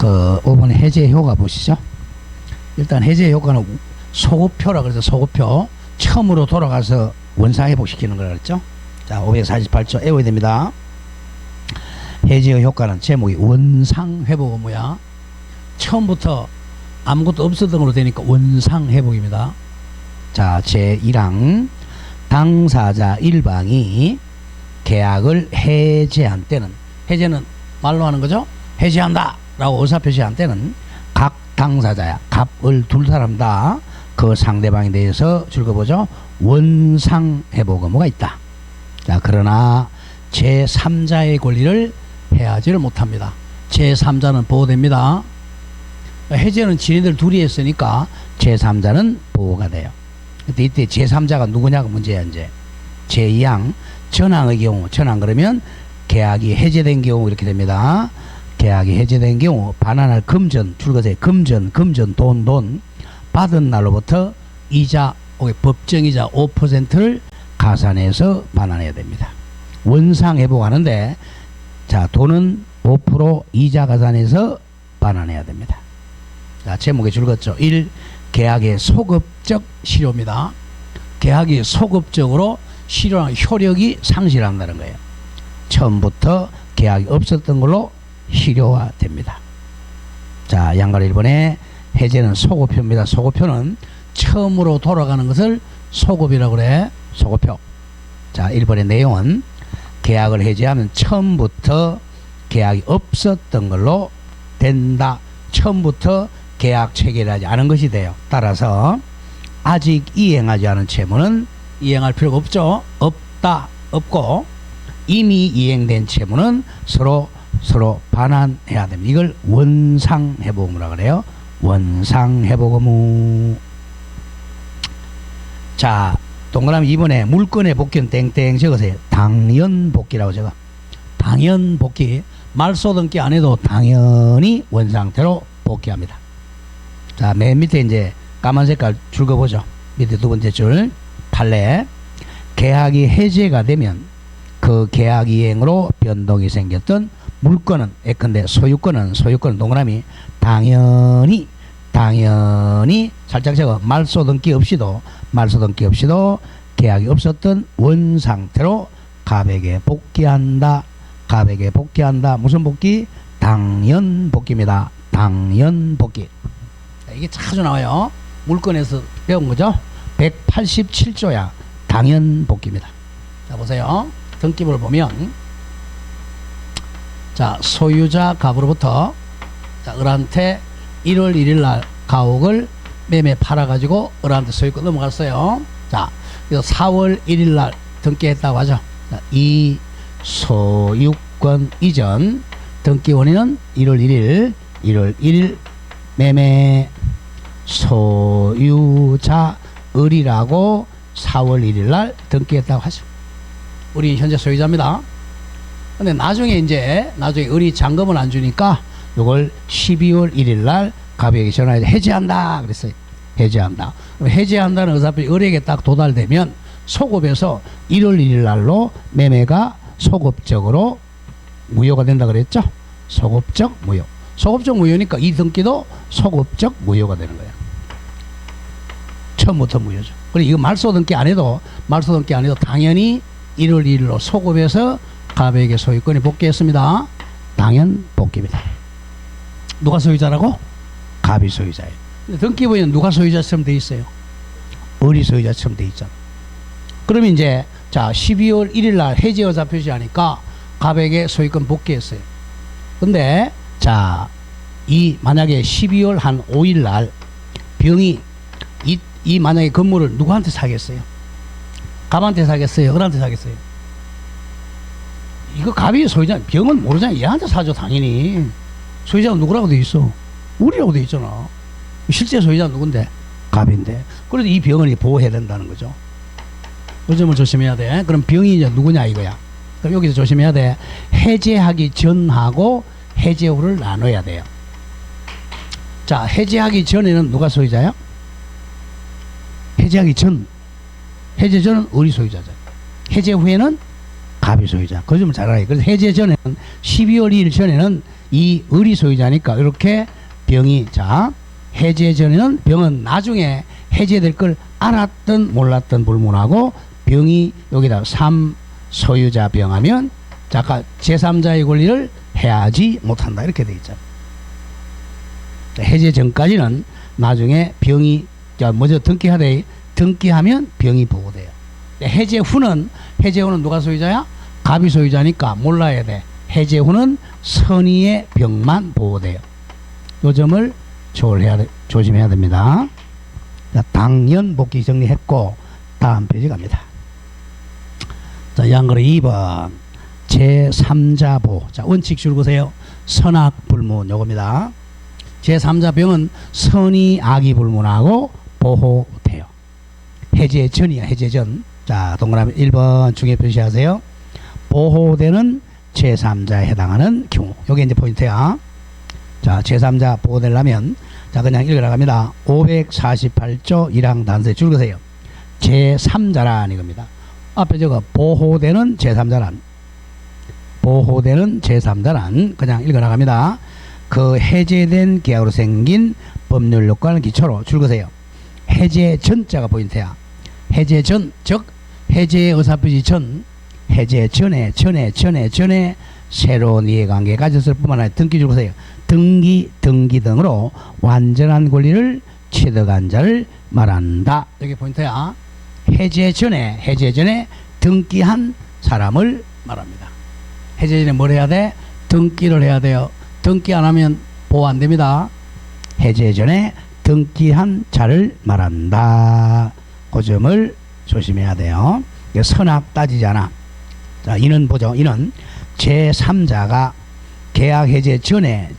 그 5번 해제 효과 보시죠. 일단 해제 효과는 소급표라 그래서 소급표 처음으로 돌아가서 원상회복시키는 거라 그랬죠. 자, 548조 외워야 됩니다. 해제의 효과는 제목이 원상회복 업무야. 처음부터 아무것도 없었던 걸로 되니까 원상회복입니다. 자, 제1항 당사자 1방이 계약을 해제한 때는, 해제는 말로 하는 거죠. 해제한다 라고 의사표시한 때는 각 당사자야, 갑을 두 사람 다 그 상대방에 대해서 즐거보죠. 원상회복 의무가 있다. 자, 그러나 제3자의 권리를 해하지를 못합니다. 제3자는 보호됩니다. 해제는 지네들 둘이 했으니까 제3자는 보호가 돼요. 근데 이때 제3자가 누구냐가 문제야. 이제 제2항 전항의 경우, 전항 그러면 계약이 해제된 경우 이렇게 됩니다. 계약이 해제된 경우 반환할 금전, 줄것에 금전 돈 받은 날로부터 이자, 법정이자 5%를 가산해서 반환해야 됩니다. 원상회복하는데 자, 돈은 5% 이자 가산해서 반환해야 됩니다. 자, 제목에 줄것죠. 1. 계약의 소급적 실효입니다. 계약이 소급적으로 실효한 효력이 상실한다는 거예요. 처음부터 계약이 없었던 걸로 실효화됩니다. 자, 양가로 1번에 해제는 소급표입니다. 소급표는 처음으로 돌아가는 것을 소급이라고 그래. 소급표. 자, 1번의 내용은 계약을 해제하면 처음부터 계약이 없었던 걸로 된다. 처음부터 계약 체결하지 않은 것이 돼요. 따라서 아직 이행하지 않은 채무는 이행할 필요가 없죠. 없고 이미 이행된 채무는 서로 반환해야 됩니다. 이걸 원상회복 의무라고 그래요. 원상회복 의무. 자, 동그라미 2번에 물건의 복귀는 땡땡 적으세요. 당연복귀라고 적어. 당연복귀. 말소등기 안 해도 당연히 원상태로 복귀합니다. 자, 맨 밑에 이제 까만 색깔 줄 거 보죠. 밑에 두 번째 줄 판례. 계약이 해제가 되면 그 계약 이행으로 변동이 생겼던 물건은, 예컨대 소유권은 동그라미 당연히 살짝 적어. 말소등기 없이도 계약이 없었던 원상태로 갑에게 복귀한다. 무슨 복귀? 당연복귀입니다. 당연복귀. 이게 자주 나와요. 물건에서 배운 거죠. 187조야. 당연복귀입니다. 자, 보세요. 등기부를 보면 자, 소유자 갑으로부터 자, 을한테 1월 1일 날 가옥을 매매 팔아가지고 을한테 소유권 넘어갔어요. 자, 그래서 4월 1일 날 등기했다고 하죠. 자, 이 소유권 이전 등기 원인은 1월 1일 매매 소유자 을이라고 4월 1일 날 등기했다고 하죠. 을이 현재 소유자입니다. 근데 나중에 을이 잔금을 안 주니까 이걸 12월 1일 날 갑에게 전화해서 해제한다 그랬어요. 해제한다. 해제한다는 의사표시 을에게 딱 도달되면 소급에서 1월 1일 날로 매매가 소급적으로 무효가 된다 그랬죠. 소급적 무효니까 이 등기도 소급적 무효가 되는 거예요. 처음부터 무효죠. 그리고 이거 말소 등기 안 해도 당연히 1월 1일로 소급해서 갑에게 소유권이 복귀했습니다. 당연 복귀입니다. 누가 소유자라고? 갑이 소유자예요. 등기부에는 누가 소유자처럼 돼 있어요? 을이 소유자처럼 돼 있잖아. 그러면 이제 자, 12월 1일 날 해제 의사 표시하니까 갑에게 소유권 복귀했어요. 근데 자, 이 만약에 12월 한 5일 날 병이 이 만약에 건물을 누구한테 사겠어요? 갑한테 사겠어요? 을한테 사겠어요? 이거 갑이 소유자, 병은 모르잖아. 얘한테 사죠, 당연히. 소유자가 누구라고 돼 있어? 우리라고 돼 있잖아. 실제 소유자는 누군데? 갑인데. 그래도 이 병을 보호해야 된다는 거죠. 그 점을 조심해야 돼. 그럼 병이 이제 누구냐 이거야. 그럼 여기서 조심해야 돼. 해제하기 전하고 해제 후를 나눠야 돼요. 자, 해제하기 전에는 누가 소유자야? 해제 전은 을이 소유자죠. 해제 후에는 갑이 소유자. 그 점을 잘 알아요. 그래서 해제 전에는 12월 2일 전에는 이 을이 소유자니까 이렇게 병이 자 해제 전에는 병은 나중에 해제될 걸 알았든 몰랐든 불문하고 병이 여기다 3 소유자 병하면 자 아까 제3자의 권리를 해하지 못한다 이렇게 돼 있잖아. 해제 전까지는 나중에 병이 먼저 등기하되 등기하면 병이 보호돼요. 해제 후는 누가 소유자야? 갑이 소유자니까 몰라야 돼. 해제 후는 선의의 병만 보호돼요. 요 점을 조심해야 됩니다. 자, 당연 복귀 정리했고 다음 페이지 갑니다. 자, 양거래 2번 제3자 보호. 자, 원칙 줄 보세요. 선악 불문 요겁니다. 제3자 병은 선의 악이 불문하고 보호돼요. 해제 전이야. 해제 전. 자, 동그라미 1번 중에 표시하세요. 보호되는 제3자에 해당하는 경우. 요게 이제 포인트야. 자, 제3자 보호되려면 자 그냥 읽어나갑니다. 548조 1항 단서에 줄거세요. 제3자란 이겁니다. 앞에 저거 보호되는 제3자란 그냥 읽어나갑니다. 그 해제된 계약으로 생긴 법률 요건을 기초로 줄거세요. 해제 전자가 포인트야. 해제 전, 즉 해제의 의사표시 전, 해제 전에 새로운 이해관계 가졌을 뿐만 아니라 등기 줄거세요. 등기 등으로 완전한 권리를 취득한 자를 말한다. 여기 포인트야. 해제 전에 등기한 사람을 말합니다. 해제 전에 뭘 해야 돼? 등기를 해야 돼요. 등기 안 하면 보호 안 됩니다. 해제 전에 등기한 자를 말한다. 그 점을 조심해야 돼요. 선악 따지지 않아. 자, 이는 보죠. 이는 제3자가 계약 해제 전에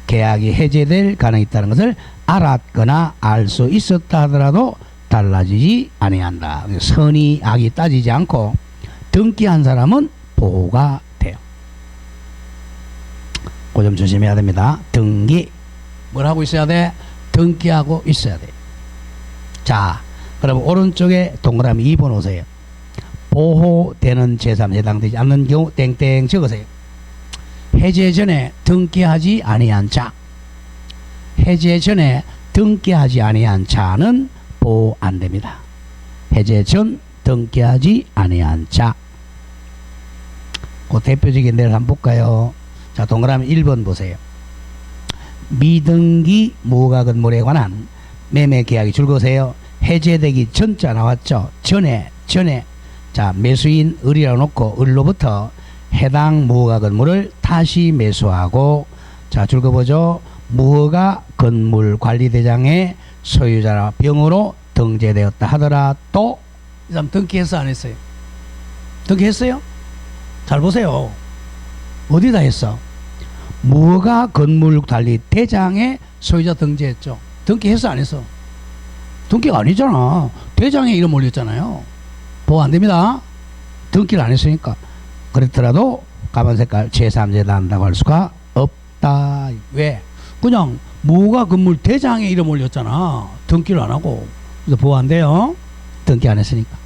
계약이 해제될 가능이 있다는 것을 알았거나 알 수 있었다 하더라도 달라지지 아니한다. 선의 악이 따지지 않고 등기한 사람은 보호가 돼요. 그 점 조심해야 됩니다. 등기 뭘 하고 있어야 돼? 등기하고 있어야 돼. 자, 그럼 오른쪽에 동그라미 2번 오세요. 보호되는 제3 해당되지 않는 경우 땡땡 적으세요. 해제 전에 등기하지 아니한 자. 해제 전에 등기하지 아니한 자는 보호 안 됩니다. 해제 전 등기하지 아니한 자. 그 대표적인 예를 한번 볼까요? 자, 동그라미 1번 보세요. 미등기 무허가건물에 관한 매매 계약이 줄거세요. 해제되기 전자 나왔죠. 전에 자, 매수인 을이라고 놓고 을로부터 해당 무허가 건물을 다시 매수하고 자, 줄거보죠. 무허가 건물 관리대장의 소유자라 병으로 등재되었다 하더라도 이 사람 등기했어 안 했어요? 등기했어요? 잘 보세요. 어디다 했어? 무허가 건물 관리 대장의 소유자 등재했죠. 등기했어 안 했어? 등기가 아니잖아. 대장의 이름 올렸잖아요. 보호 안 됩니다. 등기를 안 했으니까. 그렇더라도 가만 색깔 제3자에 한다고 할 수가 없다. 왜? 그냥 무허가 건물 대장의 이름 올렸잖아. 등기를 안 하고. 그래서 보호 안 돼요. 등기 안 했으니까.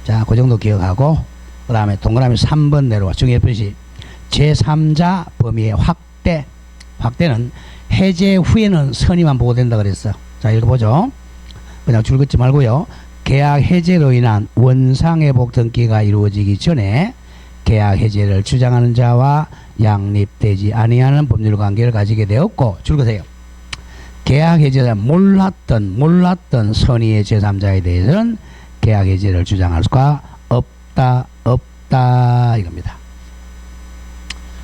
자, 그 정도 기억하고 그 다음에 동그라미 3번 내려와 중요 표시 제3자 범위의 확대는 해제 후에는 선의만 보호된다 그랬어. 자, 읽어보죠. 그냥 줄 긋지 말고요. 계약 해제로 인한 원상회복 등기가 이루어지기 전에 계약 해제를 주장하는 자와 양립되지 아니하는 법률 관계를 가지게 되었고 줄거세요. 계약 해제자 몰랐던 선의의 제3자에 대해서는 계약 해제를 주장할 수가 없다 이겁니다.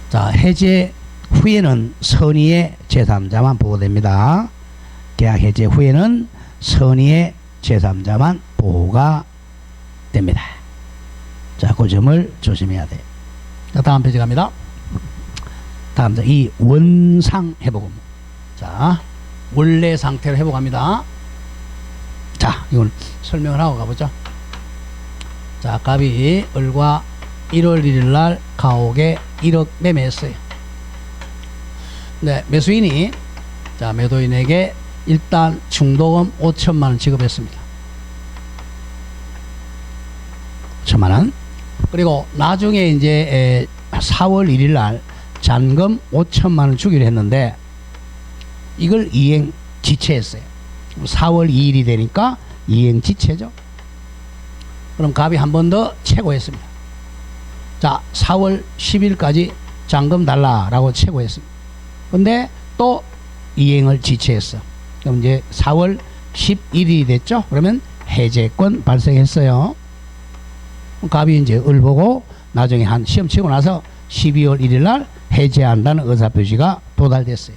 자, 해제 후에는 선의의 제3자만 보호됩니다. 계약 해제 후에는 선의의 제3자만 보호가 됩니다. 자, 그 점을 조심해야 돼요. 자, 다음 페이지 갑니다. 다음 이 원상 회복은 자, 원래 상태로 회복합니다. 자, 이걸 설명을 하고 가보죠. 자, 갑이 을과 1월 1일 날 가옥에 1억 매매했어요. 네, 매수인이 자, 매도인에게 일단 중도금 5천만 원 지급했습니다. 5천만 원. 그리고 나중에 이제 4월 1일 날 잔금 5천만 원 주기로 했는데 이걸 이행 지체했어요. 4월 2일이 되니까 이행 지체죠. 그럼 갑이 한 번 더 최고했습니다. 자, 4월 10일까지 잔금 달라라고 최고했습니다. 근데 또 이행을 지체했어. 그럼 이제 4월 11일이 됐죠. 그러면 해제권 발생했어요. 갑이 이제 을 보고 나중에 한 시험 치고 나서 12월 1일 날 해제한다는 의사표시가 도달됐어요.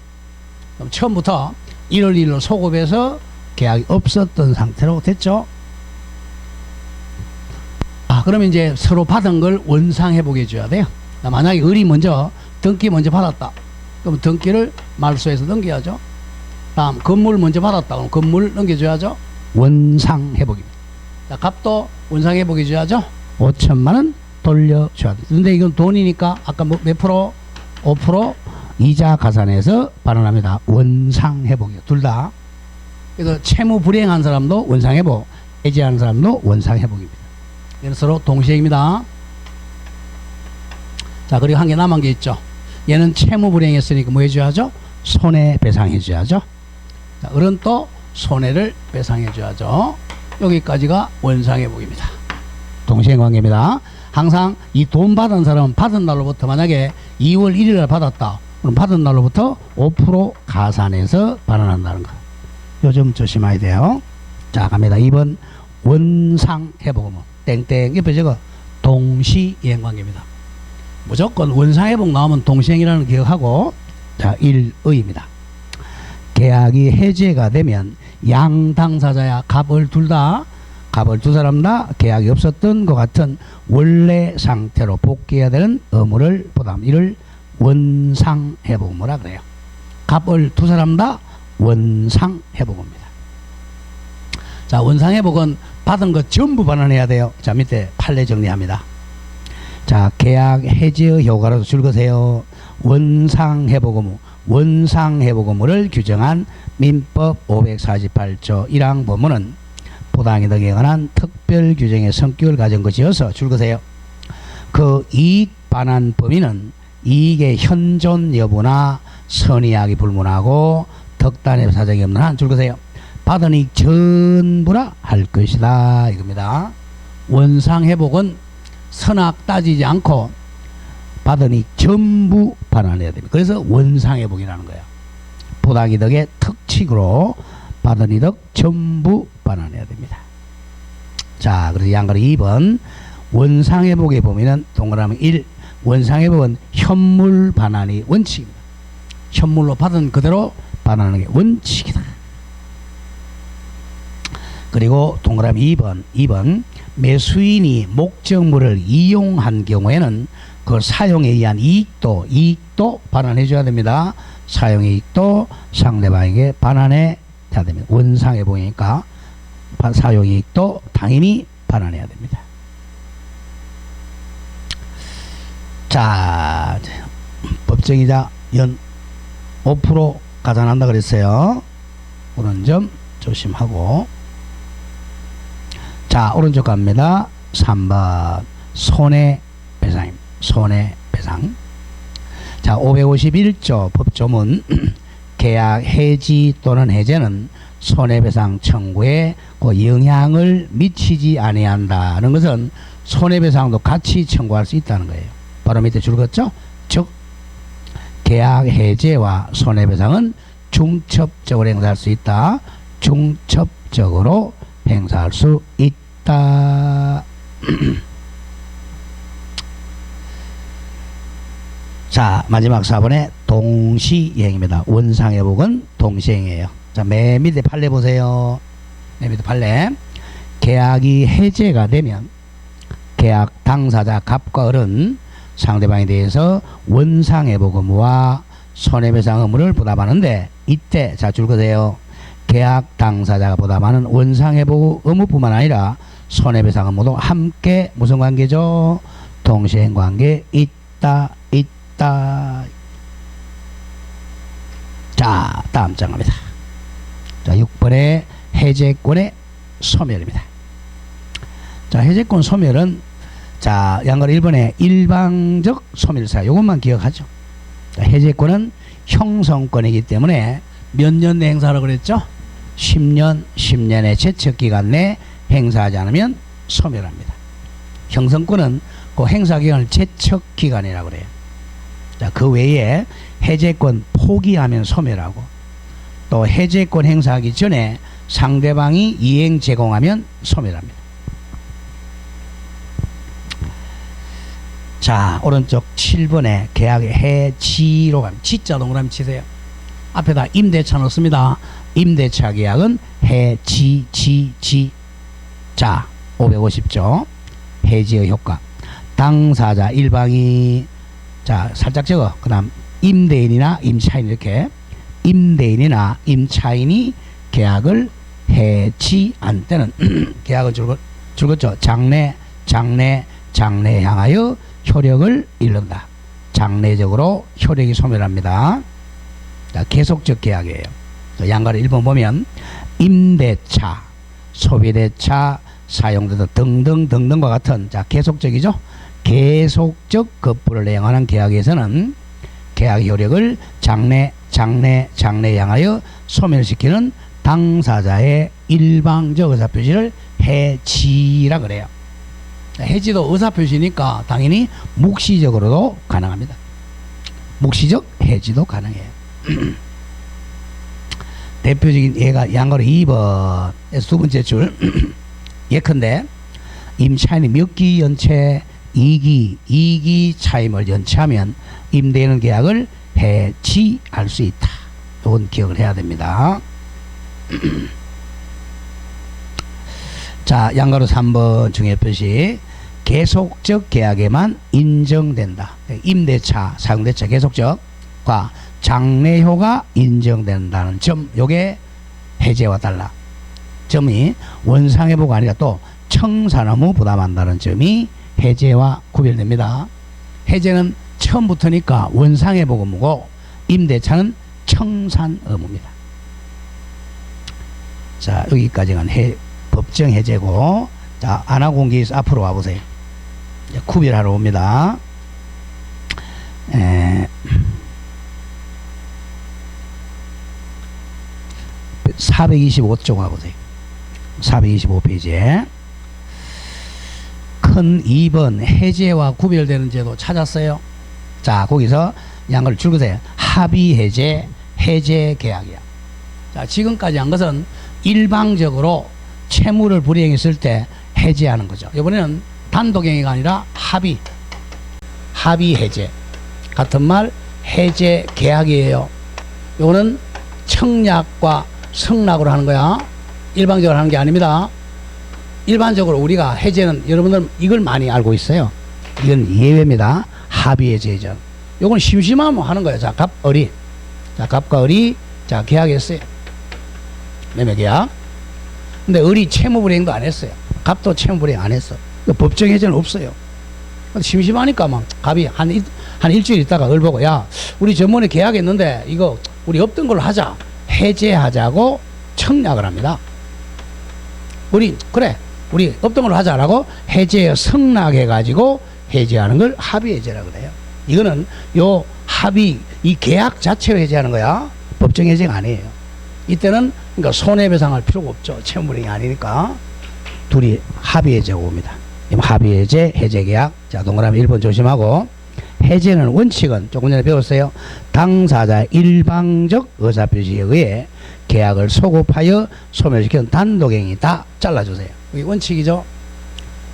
그럼 처음부터 1월 1일로 소급해서 계약이 없었던 상태로 됐죠. 그러면 이제 서로 받은 걸 원상회복해 줘야 돼요. 만약에 을이 먼저 등기 먼저 받았다. 그럼 등기를 말소해서 넘겨야죠. 다음 건물 먼저 받았다. 그럼 건물 넘겨줘야죠. 원상회복입니다. 자, 값도 원상회복해 줘야죠. 5천만 원 돌려줘야 돼. 근데 이건 돈이니까 아까 몇 프로? 5% 이자 가산해서 반환합니다. 원상회복이요. 둘 다. 그래서 채무 불이행한 사람도 원상회복, 해지하는 사람도 원상회복입니다. 얘는 서로 동시행입니다. 자, 그리고 한 개 남은 게 있죠. 얘는 채무 불이행했으니까 뭐 해줘야죠? 손해배상해줘야죠. 자, 을은 또 손해를 배상해줘야죠. 여기까지가 원상회복입니다. 동시행 관계입니다. 항상 이 돈 받은 사람은 받은 날로부터 만약에 2월 1일 날 받았다. 그럼 받은 날로부터 5% 가산해서 반환한다는 거. 요즘 조심해야 돼요. 자, 갑니다. 2번 원상회복은 땡땡 옆에 저거 동시이행 관계입니다. 무조건 원상회복 나오면 동시행이라는 기억하고. 자, 1의입니다. 계약이 해제가 되면 양 당사자야 갑을 둘 다, 갑을 두 사람 다 계약이 없었던 것 같은 원래 상태로 복귀해야 되는 의무를 부담. 이를 원상회복 의무라 그래요. 갑을 두 사람 다 원상회복입니다. 자, 원상회복은 받은 것 전부 반환해야 돼요. 자, 밑에 판례 정리합니다. 자, 계약 해지의 효과로도 줄거세요. 원상회복 의무, 원상회복 의무를 규정한 민법 548조 1항 법문은 부당이득에 관한 특별 규정의 성격을 가진 것이어서 줄거세요. 그 이익 반환 범위는 이익의 현존 여부나 선의하기 불문하고 덕단의 사정이 없는 한 줄거세요. 받은 이익 전부라 할 것이다 이겁니다. 원상회복은 선악 따지지 않고 받은 이익 전부 반환해야 됩니다. 그래서 원상회복이라는 거예요. 부당이득의 특칙으로 받은 이득 전부 반환해야 됩니다. 자, 그래서 양거리 2번 원상회복에 보면은 동그라미 1 원상회복은 현물 반환이 원칙입니다. 현물로 받은 그대로 반환하는 게 원칙이다. 그리고 동그라미 2번 매수인이 목적물을 이용한 경우에는 그 사용에 의한 이익도 반환해 줘야 됩니다. 사용의 이익도 상대방에게 반환해 줘야 됩니다. 원상회복이니까 사용의 이익도 당연히 반환해야 됩니다. 자, 법정이자 연 5% 가산한다 그랬어요. 그런 점 조심하고. 자, 오른쪽 갑니다. 3번 손해배상입니다. 손해배상. 자, 551조 법조문 계약 해지 또는 해제는 손해배상 청구에 그 영향을 미치지 아니한다는 것은 손해배상도 같이 청구할 수 있다는 거예요. 바로 밑에 줄 긋죠? 즉 계약 해제와 손해배상은 중첩적으로 행사할 수 있다. 중첩적으로 행사할 수 있다. 자, 마지막 4번의 동시행입니다. 원상회복은 동시행이에요. 자, 맨 밑에 판례 보세요. 맨 밑에 판례. 계약이 해제가 되면 계약 당사자 갑과 을은 상대방에 대해서 원상회복 의무와 손해배상 의무를 부담하는데 이때 자, 줄 거세요. 계약 당사자가 부담하는 원상회복 의무뿐만 아니라 손해배상 의무도 함께 무슨 관계죠? 동시행 관계 있다. 자, 다음 장 갑니다. 자, 6번의 해제권의 소멸입니다. 자, 해제권 소멸은 자, 양거리 1번의 일방적 소멸사 요것만 기억하죠. 자, 해제권은 형성권이기 때문에 몇 년 내 행사라고 그랬죠? 10년, 10년의 제척기간 내 행사하지 않으면 소멸합니다. 형성권은 그 행사기간을 제척기간이라고 그래요. 자, 그 외에 해제권 포기하면 소멸하고, 또 해제권 행사하기 전에 상대방이 이행 제공하면 소멸합니다. 자, 오른쪽 7번에 계약의 해지로 가면 지자 동그라미 치세요. 앞에다 임대차 넣습니다. 임대차 계약은 해지지지. 자, 550조. 해지의 효과. 당사자 일방이, 자, 살짝 적어. 그 다음 임대인이나 임차인, 이렇게 임대인이나 임차인이 계약을 해지한 때는 계약은 줄긋죠. 장래 향하여 효력을 잃는다. 장래적으로 효력이 소멸합니다. 자, 계속적 계약이에요. 양가로 1번 보면 임대차, 소비대차, 사용대차 등등과 같은, 자, 계속적이죠. 계속적 거부를 행하는 계약에서는 계약 효력을 장래 향하여 소멸시키는 당사자의 일방적 의사표시를 해지라 그래요. 해지도 의사표시니까 당연히 묵시적으로도 가능합니다. 묵시적 해지도 가능해요. 대표적인 예가 양가로 2번에서 두 번째 줄 예컨대 임차인이 몇 기 연체 2기 차임을 연체하면 임대인은 계약을 해지할 수 있다. 이건 기억을 해야 됩니다. 자, 양가로 3번 중요 표시 계속적 계약에만 인정된다. 임대차, 사용대차 계속적과 장래효가 인정된다는 점, 요게 해제와 달라. 점이 원상회복 아니라 또 청산의무 부담한다는 점이 해제와 구별됩니다. 해제는 처음부터니까 원상회복 의무고 임대차는 청산 의무입니다. 자, 여기까지가 법정 해제고, 자, 안하공기에서 앞으로 와보세요. 구별하러 옵니다. 425쪽 가보세요. 425페이지에 큰 2번 해제와 구별되는 제도 찾았어요. 자, 거기서 양걸 줄거세요. 합의 해제, 해제 계약이야. 자, 지금까지 한 것은 일방적으로 채무를 불이행했을 때 해제하는 거죠. 이번에는 단독행위가 아니라 합의 해제. 같은 말 해제 계약이에요. 이거는 청약과 승낙으로 하는 거야. 일방적으로 하는 게 아닙니다. 일반적으로 우리가 해제는 여러분들 이걸 많이 알고 있어요. 이건 예외입니다. 합의 해제죠. 이건 심심하면 하는 거예요. 자, 갑-을이. 자, 갑과 을이 자, 계약했어요. 매매 계약. 근데 을이 채무 불이행도 안 했어요. 갑도 채무 불이행 안 했어. 법정 해제는 없어요. 심심하니까 막 갑이 한 일주일 있다가 을 보고, 야, 우리 전번에 계약했는데 이거 우리 없던 걸로 하자. 해제하자고 청약을 합니다. 우리 그래, 우리 없던 걸로 하자라고 해제 승낙해 가지고 해제하는 걸 합의 해제라고 그래요. 이거는 요 합의, 이 계약 자체로 해제하는 거야. 법정 해제가 아니에요. 이때는 그러니까 손해배상할 필요가 없죠. 채무불이행이 아니니까. 둘이 합의 해제가 옵니다. 합의 해제, 해제 계약. 자, 동그라미 1번 조심하고. 해제는 원칙은 조금 전에 배웠어요. 당사자 일방적 의사표시에 의해 계약을 소급하여 소멸시키는 단독행위다. 잘라주세요. 이게 원칙이죠.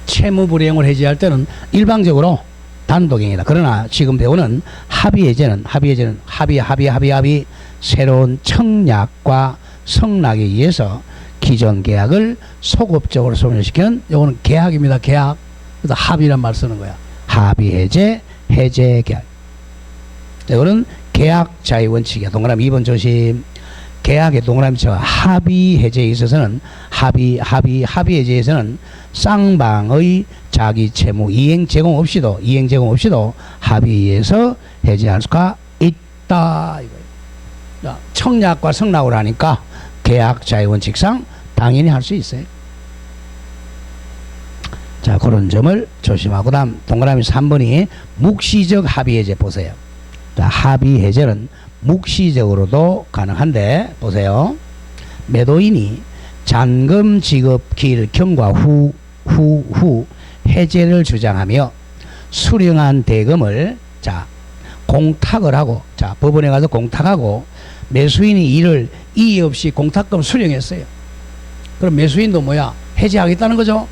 채무불이행을 해제할 때는 일방적으로 단독행위다. 그러나 지금 배우는 합의 해제는 합의 새로운 청약과 성락에 의해서 기존 계약을 소급적으로 소멸시키는, 요거는 계약입니다. 계약. 그래서 합의란 말 쓰는 거야. 합의 해제, 해제 계약. 이거는 계약자의 원칙이야. 동그라미 2번 조심. 계약의 동그라미 쳐. 합의 해제에 있어서는 합의 해제에서는 쌍방의 자기 채무 이행 제공 없이도 합의에 의해서 해제할 수가 있다. 이거예요. 자, 청약과 성락을 하니까 계약자의 원칙상 당연히 할 수 있어요. 자, 그런 점을 조심하고, 다음 동그라미 3번이 묵시적 합의 해제 보세요. 자, 합의 해제는 묵시적으로도 가능한데 보세요. 매도인이 잔금 지급 기일 경과 후 해제를 주장하며 수령한 대금을 자 공탁을 하고 자 법원에 가서 공탁하고 매수인이 이를 이의 없이 공탁금 수령했어요. 그럼 매수인도 뭐야? 해제하겠다는 거죠.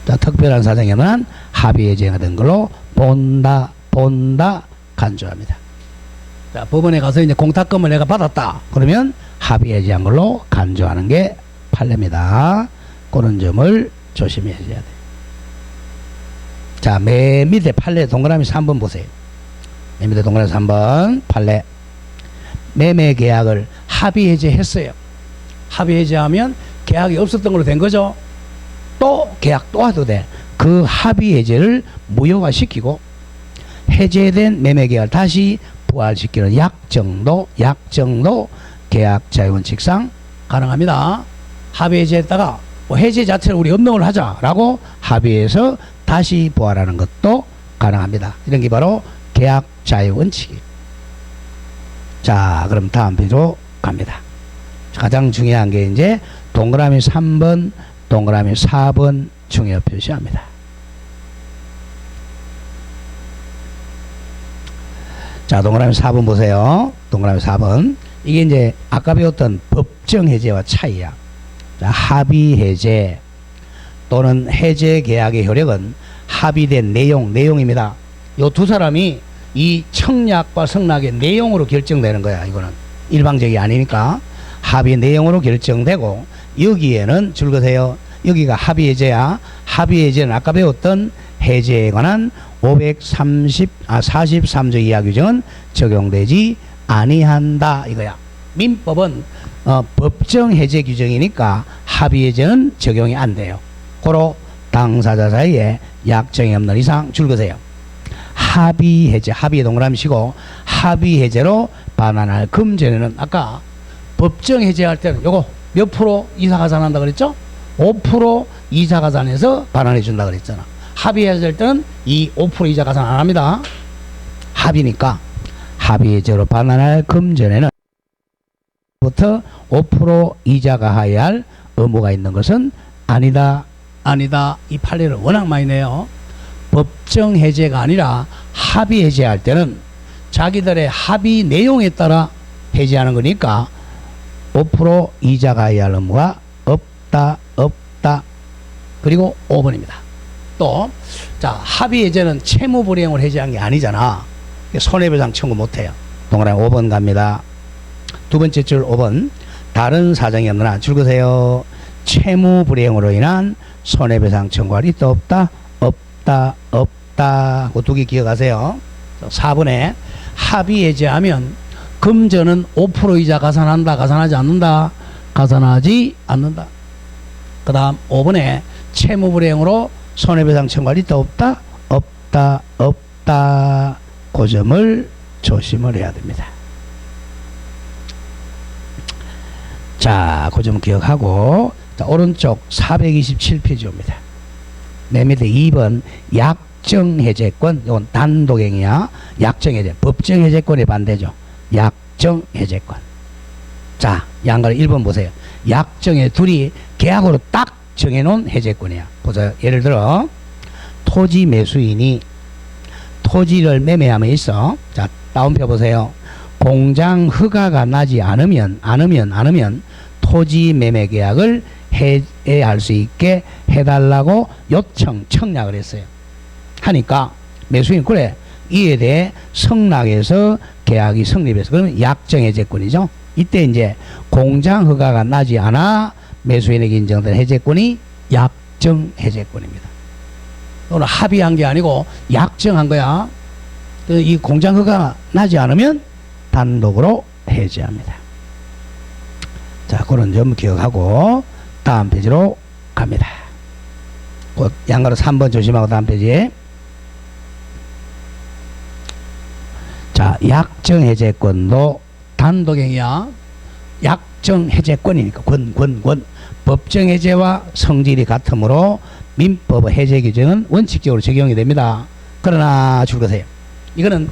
자, 특별한 사정에만 합의 해제가 된 걸로 본다 간주합니다. 자, 법원에 가서 이제 공탁금을 내가 받았다. 그러면 합의 해제한 걸로 간주하는 게 판례입니다. 그런 점을 조심해야 돼요. 자, 맨 밑에 판례 동그라미 3번 보세요. 맨 밑에 동그라미 3번 판례. 매매 계약을 합의 해제했어요. 합의 해제하면 계약이 없었던 걸로 된 거죠. 또 계약 또 해도 돼. 그 합의 해제를 무효화시키고 해제된 매매 계약을 다시 부활시키는 약정도 계약 자유원칙상 가능합니다. 합의 해제했다가 뭐 해제 자체를 우리 업로를 하자라고 합의해서 다시 부활하는 것도 가능합니다. 이런 게 바로 계약 자유원칙이에요. 자, 그럼 다음 페이지로 갑니다. 가장 중요한 게 이제 동그라미 3번, 동그라미 4번 중요 표시합니다. 자, 동그라미 4번 보세요. 동그라미 4번. 이게 이제 아까 배웠던 법정 해제와 차이야. 자, 합의 해제 또는 해제 계약의 효력은 합의된 내용입니다. 요 두 사람이 이 청약과 성락의 내용으로 결정되는 거야. 이거는 일방적이 아니니까 합의 내용으로 결정되고 여기에는 줄거세요. 여기가 합의 해제야. 합의 해제는 아까 배웠던 해제에 관한 43조 이하 규정은 적용되지 아니한다 이거야. 민법은 법정 해제 규정이니까 합의 해제는 적용이 안 돼요. 고로 당사자 사이에 약정이 없는 이상 줄거세요. 합의 해제, 합의 동그라미 치고 합의 해제로 반환할 금전에는 아까 법정 해제할 때는 요거 몇 프로 이사 가산한다 그랬죠? 5% 이자 가산해서 반환해 준다 그랬잖아. 합의 해제할 때는 이 5% 이자 가산 안 합니다. 합의니까 합의 해제로 반환할 금전에는 부터 5% 이자 가하여야 할 의무가 있는 것은 아니다. 이 판례를 워낙 많이 내요. 법정 해제가 아니라 합의 해제할 때는 자기들의 합의 내용에 따라 해제하는 거니까 5% 이자 가해야 할 의무가 없다. 그리고 5번입니다. 또 자, 합의 해제는 채무 불이행을 해제한 게 아니잖아. 손해배상 청구 못해요. 동그라미 5번 갑니다. 두 번째 줄 5번. 다른 사정이 없는 한 줄거세요. 채무 불이행으로 인한 손해배상 청구할 있다 없다. 그 두 개 기억하세요. 4번에 합의 해제하면 금전은 5% 이자 가산한다 가산하지 않는다. 가산하지 않는다. 그 다음 5번에 채무 불이행으로 손해배상 청구할 있다 없다. 그 점을 조심을 해야 됩니다. 자, 그 점 기억하고 자, 오른쪽 427페이지입니다. 맨 밑에 2번 약정해제권. 이건 단독행위야. 약정해제. 법정해제권의 반대죠. 약정해제권. 자, 양가를 1번 보세요. 약정에 둘이 계약으로 딱 정해놓은 해제권이야. 보세요. 예를 들어 토지 매수인이 토지를 매매함에 있어. 자, 다운표 보세요. 공장 허가가 나지 않으면 토지 매매 계약을 해할 수 있게 해달라고 청약을 했어요. 하니까 매수인 그래 이에 대해 성락해서 계약이 성립해서 그러면 약정해제권이죠. 이때 이제 공장 허가가 나지 않아 매수인에게 인정된 해제권이 약정해제권입니다. 오늘 합의한 게 아니고 약정한 거야. 이 공장 허가가 나지 않으면 단독으로 해제합니다. 자, 그런 점 기억하고 다음 페이지로 갑니다. 곧 양가로 3번 조심하고 다음 페이지에 자, 약정해제권도 단독행위야. 약정해제권이니까 권 법정해제와 성질이 같으므로 민법 해제 규정은 원칙적으로 적용이 됩니다. 그러나 줄거세요. 이거는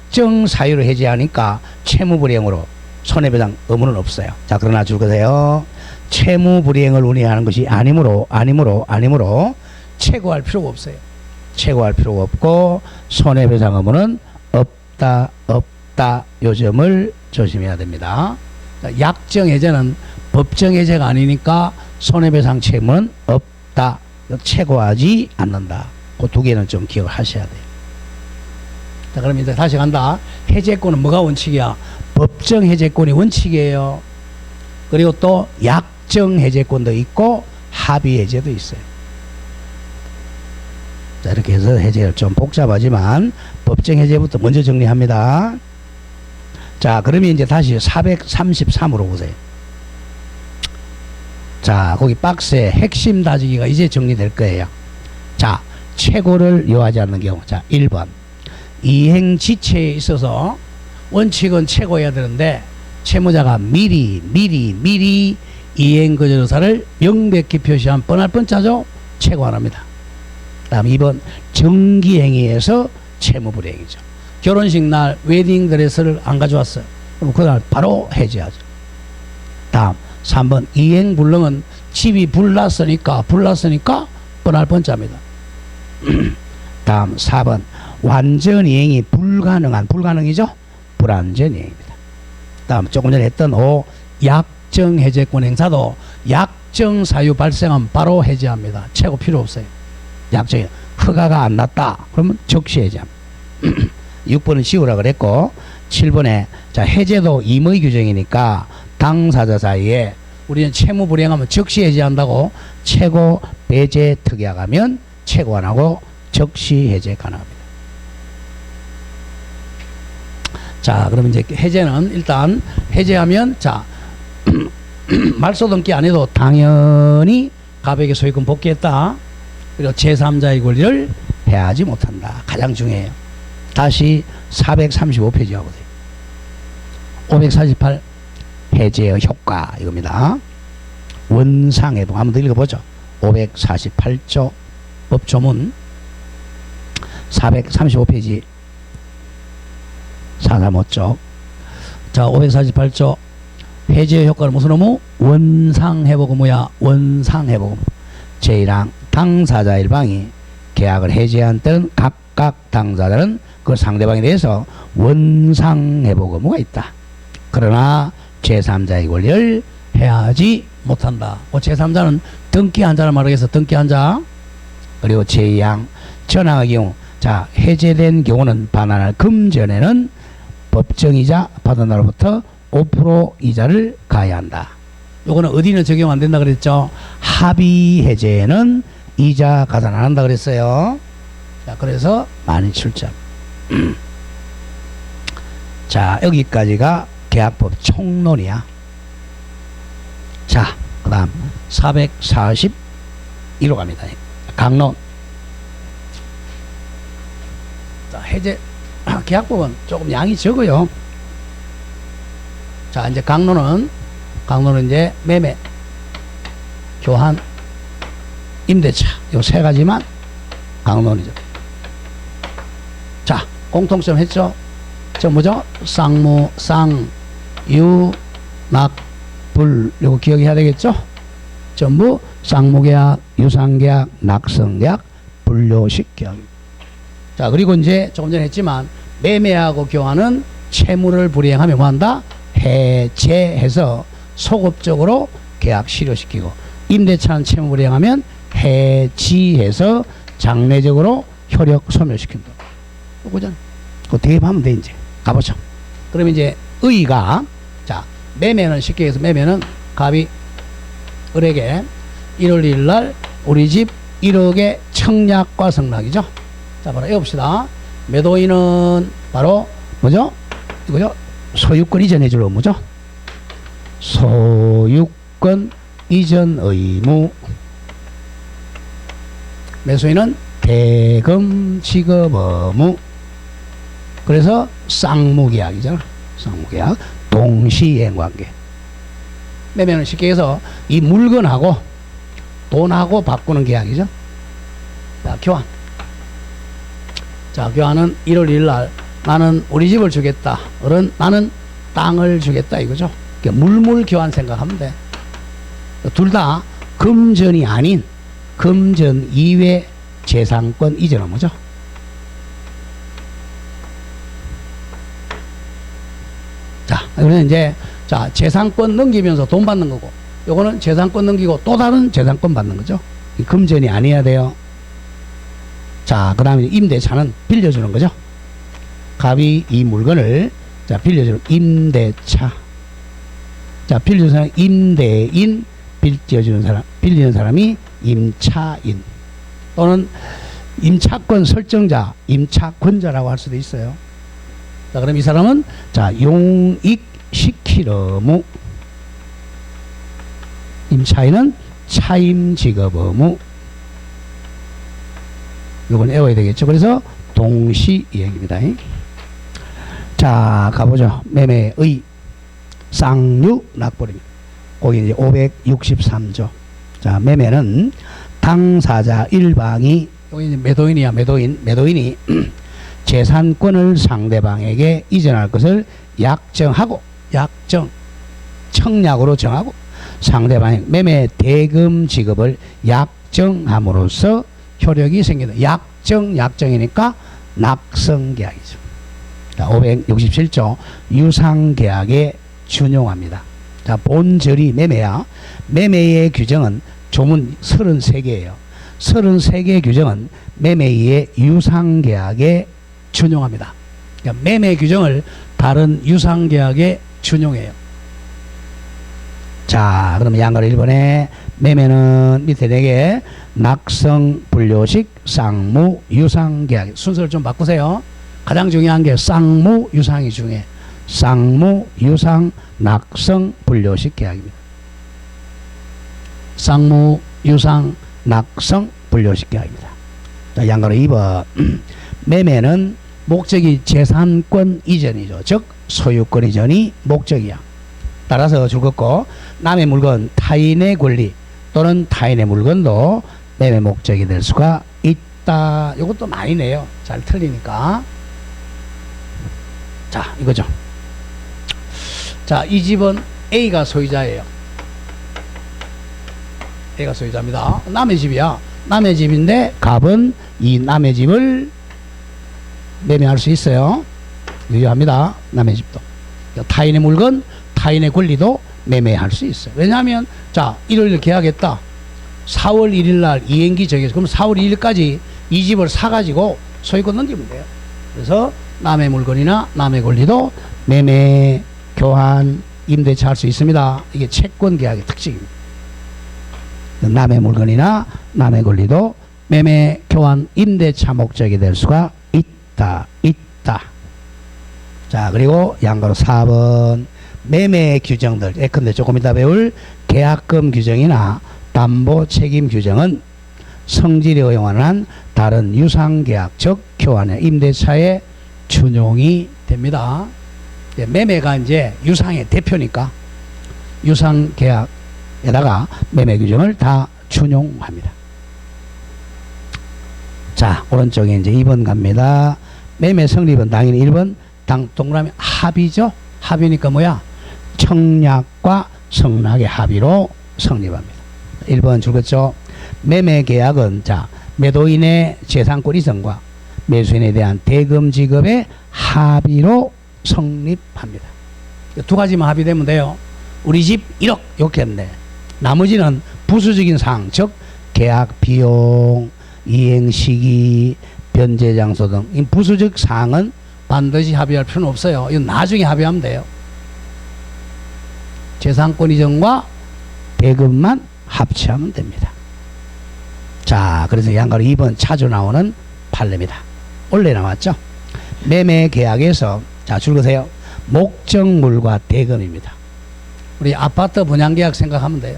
약정 사유를 해제하니까 채무불이행으로 손해배상 의무는 없어요. 자, 그러나 줄거세요. 채무불이행을 운행하는 것이 아니므로 최고할 필요가 없어요. 최고할 필요가 없고 손해배상 의무는 없다. 요 점을 조심해야 됩니다. 자, 약정 해제는 법정 해제가 아니니까 손해배상 채무는 없다. 최고하지 않는다. 그 두 개는 좀 기억을 하셔야 돼요. 자, 그럼 이제 다시 간다. 해제권은 뭐가 원칙이야? 법정 해제권이 원칙이에요. 그리고 또 약정 해제권도 있고 합의 해제도 있어요. 자, 이렇게 해서 해제가 좀 복잡하지만 법정 해제부터 먼저 정리합니다. 자, 그러면 이제 다시 433으로 보세요. 자, 거기 박스에 핵심 다지기가 이제 정리될 거예요. 자, 최고를 요하지 않는 경우. 자, 1번. 이행 지체에 있어서 원칙은 최고해야 되는데 채무자가 미리 이행 거절 의사를 명백히 표시한 뻔할 뻔짜죠. 최고 안 합니다. 다음 2번. 정기행위에서 채무불이행이죠. 결혼식 날 웨딩 드레스를 안 가져왔어요. 그럼 그날 바로 해제하죠. 다음 3번. 이행 불능은 집이 불났으니까 뻔할 뻔짜입니다. 다음 4번. 완전 이행이 불가능이죠. 불완전 이행입니다. 다음 조금 전에 했던 5. 약정 해제권 행사도 약정 사유 발생하면 바로 해제합니다. 최고 필요 없어요. 약정이 허가가 안 났다. 그러면 즉시 해제합니다. 6번은 지우라 그랬고 7번에 자, 해제도 임의 규정이니까 당사자 사이에 우리는 채무 불이행하면 즉시 해제한다고 최고 배제 특약하면 최고 안 하고 즉시 해제 가능합니다. 자, 그러면 이제 해제는 일단 해제하면 자 말소등기 안 해도 당연히 가백의 소유권 복귀했다. 그리고 제3자의 권리를 해하지 못한다. 가장 중요해요. 다시 435페이지 하고 돼요. 548 해제의 효과 이겁니다. 원상회복 한번 더 읽어보죠. 548조 법조문 435페이지 435쪽. 자, 548조 해제의 효과는 무슨 의무? 원상회복 의무야. 원상회복 의무. 제1항 당사자 일방이 계약을 해제한 때는 각각 당사자는 그 상대방에 대해서 원상회복 의무가 있다. 그러나 제3자의 권리를 해하지 못한다. 제3자는 등기한자를 말하겠어. 등기한자. 그리고 제2항 전항의 경우 자, 해제된 경우는 반환할 금전에는 법정이자 받은 날로부터 5% 이자를 가해야 한다. 요거는 어디는 적용 안 된다 그랬죠? 합의 해제에는 이자 가산 안 한다 그랬어요. 자, 그래서 17,000. 자, 여기까지가 계약법 총론이야. 자, 그 다음 441호 갑니다. 강론. 자, 해제 계약법은 조금 양이 적어요. 자, 이제 강론은 이제 매매, 교환, 임대차 요 세 가지만 강론이죠. 자, 공통점 했죠. 저 뭐죠? 쌍무, 유, 낙, 불 요거 기억해야 되겠죠. 전부 쌍무계약, 유상계약, 낙성계약, 불료식 계약. 자, 그리고 이제 조금 전에 했지만 매매하고 교환은 채무를 불이행하면 뭐한다? 해제해서 소급적으로 계약 실효시키고, 임대차는 채무 불이행하면 해지해서 장래적으로 효력 소멸시킨다. 그거잖아. 그거 대입하면 돼. 이제 가보죠. 그럼 이제 의가 자, 매매는 쉽게 해서 매매는 갑이 을에게 1월 1일 날 우리 집 1억의 청약과 성락이죠. 자, 바로 해봅시다. 매도인은 바로 뭐죠? 이거죠? 소유권 이전 해줄 의무죠. 소유권 이전 의무. 매수인은 대금 지급 의무. 그래서 쌍무계약이잖아. 쌍무계약. 동시행관계. 매매는 쉽게 해서 이 물건하고 돈하고 바꾸는 계약이죠. 자, 교환. 자, 교환은 1월 1일 날 나는 우리 집을 주겠다. 나는 땅을 주겠다 이거죠. 물물 교환 생각하면 돼. 둘 다 금전이 아닌 금전 이외 재산권 이전은 뭐죠? 자, 그러면 이제 재산권 넘기면서 돈 받는 거고, 요거는 재산권 넘기고 또 다른 재산권 받는 거죠. 금전이 아니어야 돼요. 자, 그 다음에 임대차는 빌려주는 거죠. 갑이 이 물건을 빌려주는 임대차. 자, 빌려주는 사람 임대인, 빌리는 사람이 임차인 또는 임차권 설정자, 임차권자라고 할 수도 있어요. 자, 그럼 이 사람은 용익시킬 의무, 임차인은 차임직업 의무. 이건 외워야 되겠죠. 그래서 동시이행입니다. 자, 가보죠. 매매의 쌍류 낙벌입니다. 거기 이제 563조. 자, 매매는 당사자 일방이, 여기 이제 매도인이야, 매도인이 재산권을 상대방에게 이전할 것을 약정하고, 청약으로 정하고 상대방의 매매 대금 지급을 약정함으로써 효력이 생긴다. 약정이니까 낙성계약이죠. 자, 567조 유상계약에 준용합니다. 자, 본절이 매매야. 매매의 규정은 조문 33개예요. 33개 규정은 매매의 유상계약에 준용합니다. 그러니까 매매 규정을 다른 유상계약에 준용해요. 자, 그러면 양가로 1번에 매매는 밑에 4개 낙성, 분료식, 쌍무, 유상계약. 순서를 좀 바꾸세요. 가장 중요한 게 쌍무, 유상이 중요해. 쌍무, 유상, 낙성, 분료식 계약입니다. 쌍무, 유상, 낙성, 분료식 계약입니다. 자, 양가로 2번 매매는 목적이 재산권 이전이죠. 즉 소유권 이전이 목적이야. 따라서 죽었고, 남의 물건, 타인의 권리 또는 타인의 물건도 매매 목적이 될 수가 있다. 이것도 많이 내요. 잘 틀리니까. 자, 이거죠. 자, 이 집은 A가 소유자예요. A가 소유자입니다. 남의 집이야. 남의 집인데 갑은 이 남의 집을 매매할 수 있어요. 유효합니다. 남의 집도. 타인의 물건, 타인의 권리도 매매할 수 있어요. 왜냐하면 자, 일요일 계약했다. 4월 1일 날 이행기 정해서 그럼 4월 2일까지 이 집을 사가지고 소유권 넘기면 돼요. 그래서 남의 물건이나 남의 권리도 매매, 교환, 임대차 할 수 있습니다. 이게 채권 계약의 특징입니다. 남의 물건이나 남의 권리도 매매, 교환, 임대차 목적이 될 수가 있다. 자, 그리고 양가로 4번 매매 규정들, 예컨대 조금 이따 배울 계약금 규정이나 담보 책임 규정은 성질에 의원한 다른 유상계약, 즉 교환의 임대차에 준용이 됩니다. 매매가 이제 유상의 대표니까 유상계약에다가 매매 규정을 다 준용합니다. 자, 오른쪽에 이제 2번 갑니다. 매매 성립은 당연히 1번 동그라미 합의죠. 합의니까 뭐야? 청약과 성락의 합의로 성립합니다. 1번 줄겠죠. 매매 계약은 자, 매도인의 재산권 이전과 매수인에 대한 대금 지급의 합의로 성립합니다. 두 가지만 합의되면 돼요. 우리 집 1억 이렇게 했네. 나머지는 부수적인 사항, 즉 계약 비용, 이행 시기, 변제 장소 등 이 부수적 사항은 반드시 합의할 필요는 없어요. 이건 나중에 합의하면 돼요. 재산권 이전과 대금만 합치하면 됩니다. 자, 그래서 양가로 2번 자주 나오는 판례입니다. 원래 나왔죠. 매매 계약에서 자, 줄거세요. 목적물과 대금입니다. 우리 아파트 분양 계약 생각하면 돼요.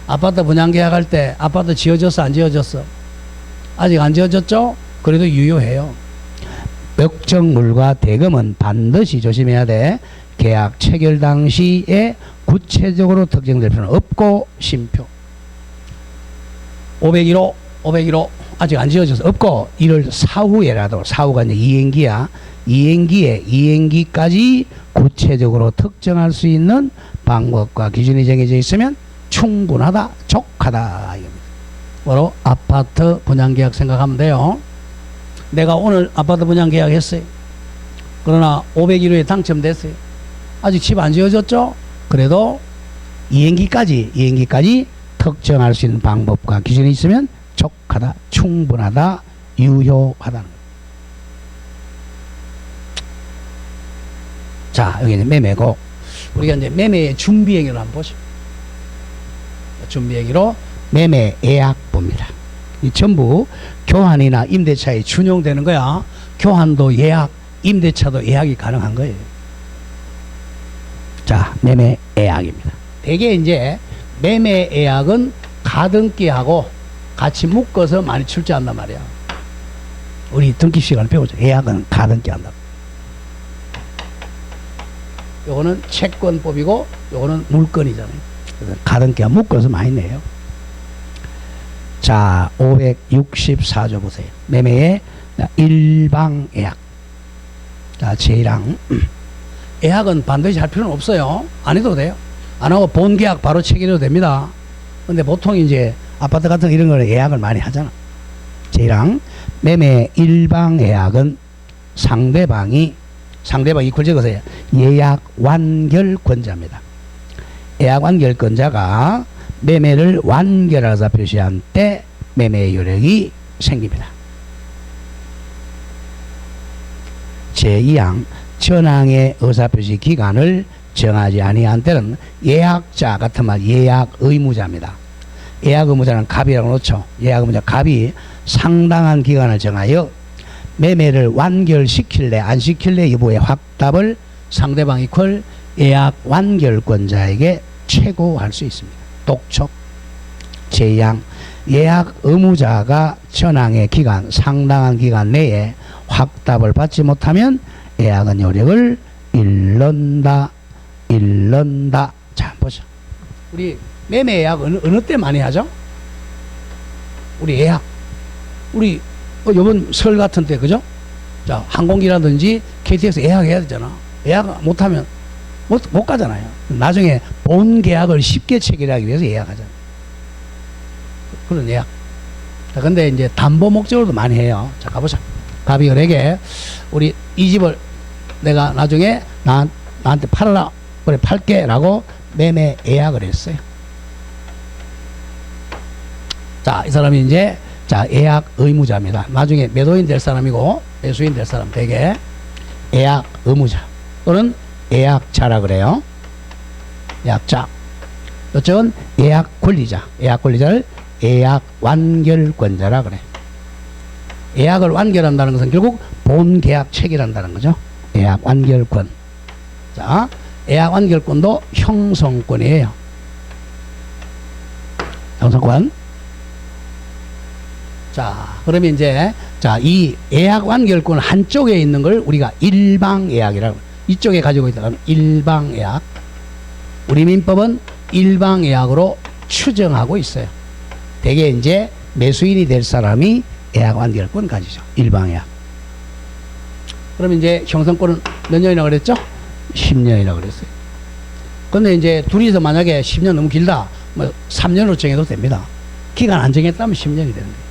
아파트 분양 계약할 때 아파트 지어졌어, 안 지어졌어? 아직 안 지어졌죠? 그래도 유효해요. 목적물과 대금은 반드시 조심해야 돼. 계약 체결 당시에 구체적으로 특정될 필요는 없고, 심표 501호 아직 안 지어져서 없고, 이를 사후에라도, 사후가 이제 이행기야, 이행기에 이행기까지 구체적으로 특정할 수 있는 방법과 기준이 정해져 있으면 충분하다, 족하다 이겁니다. 바로 아파트 분양계약 생각하면 돼요. 내가 오늘 아파트 분양계약 했어요. 그러나 501호에 당첨됐어요. 아직 집 안 지어졌죠? 그래도 이행기까지 특정할 수 있는 방법과 기준이 있으면 족하다, 충분하다, 유효하다는 거예요. 자, 여기는 매매고, 우리가 이제 매매의 준비행위를 한번 보죠. 준비행위로 매매 예약 봅니다. 이 전부 교환이나 임대차에 준용되는 거야. 교환도 예약, 임대차도 예약이 가능한 거예요. 자, 매매 예약입니다. 대개 이제 매매 예약은 가등기하고 같이 묶어서 많이 출제한단 말이야. 우리 등기 시간을 배우죠. 예약은 가등기 한다. 요거는 채권법이고 요거는 물건이잖아요. 그래서 가등기와 묶어서 많이 내요. 자, 564조 보세요. 매매의 일방 예약. 자, 제1항. 예약은 반드시 할 필요는 없어요. 안 해도 돼요. 안 하고 본계약 바로 체결해도 됩니다. 근데 보통 이제 아파트 같은 이런 거는 예약을 많이 하잖아. 제1항. 매매 일방 예약은 상대방이 이걸 적으세요. 예약 완결권자입니다. 예약 완결권자가 매매를 완결하자 표시한 때 매매 효력이 생깁니다. 제2항. 전항의 의사표시 기간을 정하지 아니한 때는 예약자 같은 말 예약 의무자입니다. 예약 의무자는 갑이라고 놓죠. 예약 의무자 갑이 상당한 기간을 정하여 매매를 완결시킬래 안 시킬래 여부의 확답을 상대방 이퀄 예약 완결권자에게 최고할 수 있습니다. 독촉. 제2항. 예약 의무자가 전항의 기간 상당한 기간 내에 확답을 받지 못하면 예약은 효력을 잃는다. 자, 보죠. 우리 매매 예약 어느 때 많이 하죠? 우리 예약. 우리 요번 설 같은 때, 그죠? 자, 항공기라든지 KTX 예약해야 되잖아. 예약 못하면 못 가잖아요. 나중에 본 계약을 쉽게 체결하기 위해서 예약하잖아요. 그런 예약. 자, 근데 이제 담보 목적으로도 많이 해요. 자, 가보자. 갑이 을에게 우리 이 집을 내가 나중에 나한테 팔아라. 그래, 팔게. 라고 매매 예약을 했어요. 자, 이 사람이 이제 자, 예약 의무자입니다. 나중에 매도인 될 사람이고 매수인 될 사람 되게 예약 의무자 또는 예약자라 그래요. 예약자. 이쪽은 예약 권리자. 예약 권리자를 예약 완결권자라 그래. 예약을 완결한다는 것은 결국 본 계약 체결한다는 거죠. 예약 완결권. 자, 예약 완결권도 형성권이에요. 형성권. 자, 그러면 이제 자, 이 예약 완결권 한쪽에 있는 걸 우리가 일방 예약이라고. 이쪽에 가지고 있다면 일방 예약. 우리 민법은 일방 예약으로 추정하고 있어요. 대개 이제 매수인이 될 사람이 예약 완결권 가지죠. 일방 예약. 그러면 이제 형성권은 몇 년이라고 그랬죠? 10년이라고 그랬어요. 근데 이제 둘이서 만약에 10년 너무 길다, 뭐 3년으로 정해도 됩니다. 기간 안 정했다면 10년이 되는 거예요.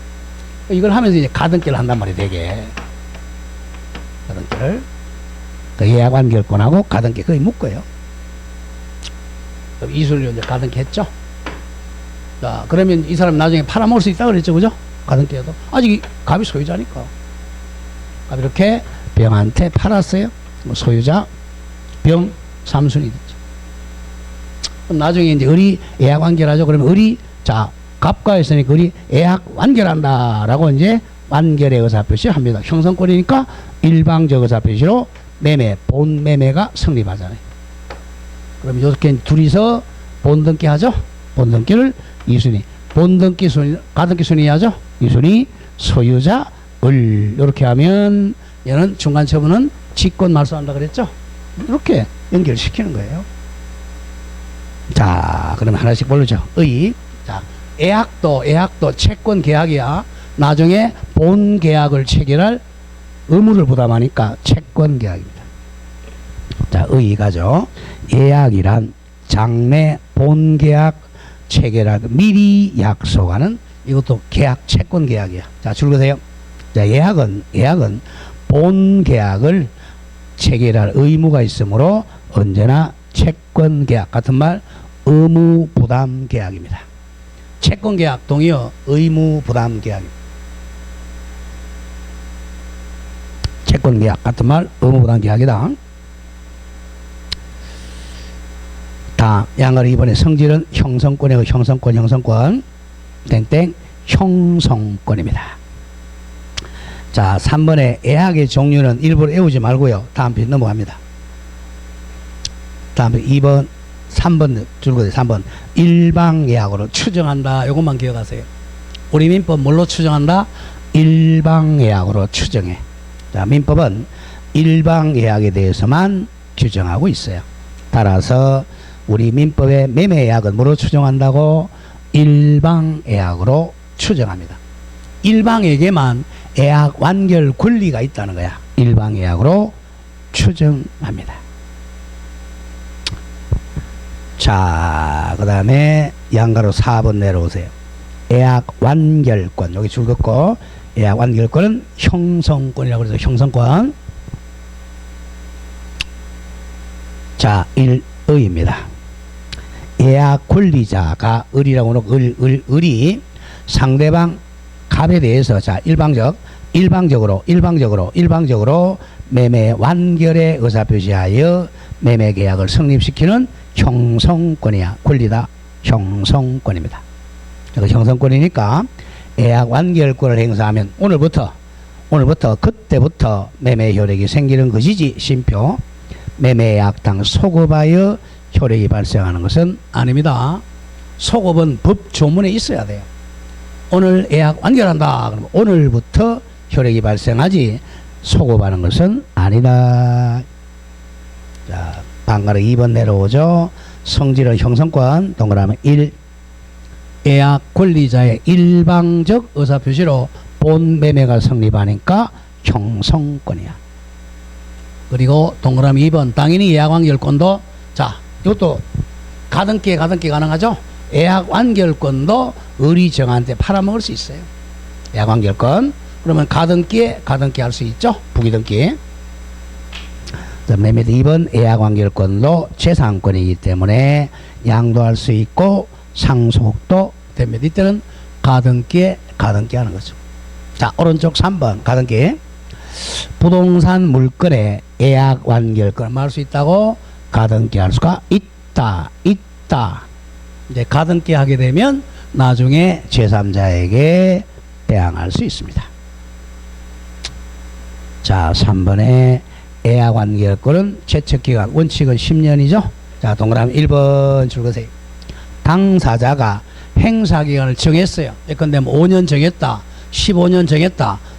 이걸 하면서 이제 가등기를 한단 말이에요, 되게. 가등기를. 그 예약 완결권하고 가등기 거의 묶어요. 이술료 이제 가등기 했죠? 자, 그러면 이 사람 나중에 팔아먹을 수 있다고 그랬죠, 그죠? 가등기에도. 아직 갑이 소유자니까. 갑이 이렇게 병한테 팔았어요. 뭐 소유자, 병, 3순위 됐죠. 그럼 나중에 이제 을이 예약 완결하죠. 그러면 을이, 자, 갑과 했으니까 을이 예약 완결한다라고 이제 완결의 의사표시 합니다. 형성권이니까 일방적 의사표시로 매매, 본 매매가 성립하잖아요. 그럼 이렇게 둘이서 본등기 하죠. 본등기를 이순위, 본등기 순위, 가등기 순위 하죠. 이순위, 소유자, 을. 이렇게 하면 얘는 중간 처분은 직권 말소한다 그랬죠. 이렇게 연결시키는 거예요. 자, 그러면 하나씩 보르죠. 의. 자, 예약도 채권 계약이야. 나중에 본 계약을 체결할 의무를 부담하니까 채권계약입니다. 자, 의의가죠. 예약이란 장래 본계약 체결할 미리 약속하는 이것도 계약 채권계약이야. 자, 줄거세요. 자, 예약은 본계약을 체결할 의무가 있으므로 언제나 채권계약 같은 말 의무부담계약입니다. 채권계약 동의어 의무부담계약입니다. 채권계약 같은 말 의무부담계약이다. 다 양을 이번에 성질은 형성권이고 형성권 땡땡 형성권입니다. 자, 3번에 예약의 종류는 일부러 외우지 말고요. 다음 페이지 넘어갑니다. 다음 페이지 2번 3번 줄거리 3번 일방예약으로 추정한다. 이것만 기억하세요. 우리 민법 뭘로 추정한다? 일방예약으로 추정해. 자, 민법은 일방예약에 대해서만 규정하고 있어요. 따라서 우리 민법의 매매예약은 뭐로 추정한다고? 일방예약으로 추정합니다. 일방에게만 예약 완결 권리가 있다는 거야. 일방예약으로 추정합니다. 자, 그 다음에 양가로 4번 내려오세요. 예약 완결권 여기 줄 긋고 예약 완결권은 형성권이라고 그래서 형성권. 자, 1의입니다. 예약 권리자가 을이라고 놓고 을이 상대방 갑에 대해서 자 일방적으로 매매 완결의 의사표시하여 매매 계약을 성립시키는 형성권이야. 권리다. 형성권입니다. 형성권이니까 예약 완결권을 행사하면 오늘부터 그때부터 매매 효력이 생기는 것이지 심표 매매약당 소급하여 효력이 발생하는 것은 아닙니다. 소급은 법 조문에 있어야 돼요. 오늘 예약 완결한다. 그러면 오늘부터 효력이 발생하지 소급하는 것은 아니다. 자, 방가로 2번 내려오죠. 성질은 형성권 동그라미 1 예약 권리자의 일방적 의사표시로 본 매매가 성립하니까 형성권이야. 그리고 동그라미 2번 당연히 예약 완결권도 자 이것도 가등기에 가능하죠. 예약 완결권도 을이 정한테 팔아먹을 수 있어요. 예약 완결권 그러면 가등기에 할 수 있죠. 부기등기. 매매도 2번 예약 완결권도 재산권이기 때문에 양도할 수 있고 상속도 됩니다. 이때는 가등기에 하는 거죠. 자, 오른쪽 3번 가등기. 부동산 물건에 예약 완결권을 말할 수 있다고 가등기 할 수가 있다. 이제 가등기 하게 되면 나중에 제3자에게 배양할 수 있습니다. 자, 3번에 예약 완결권은 채척기간 원칙은 10년이죠. 자, 동그라미 1번 줄거세요. 당사자가 행사기간을 정했어요. 예컨대 5년 정했다. 15년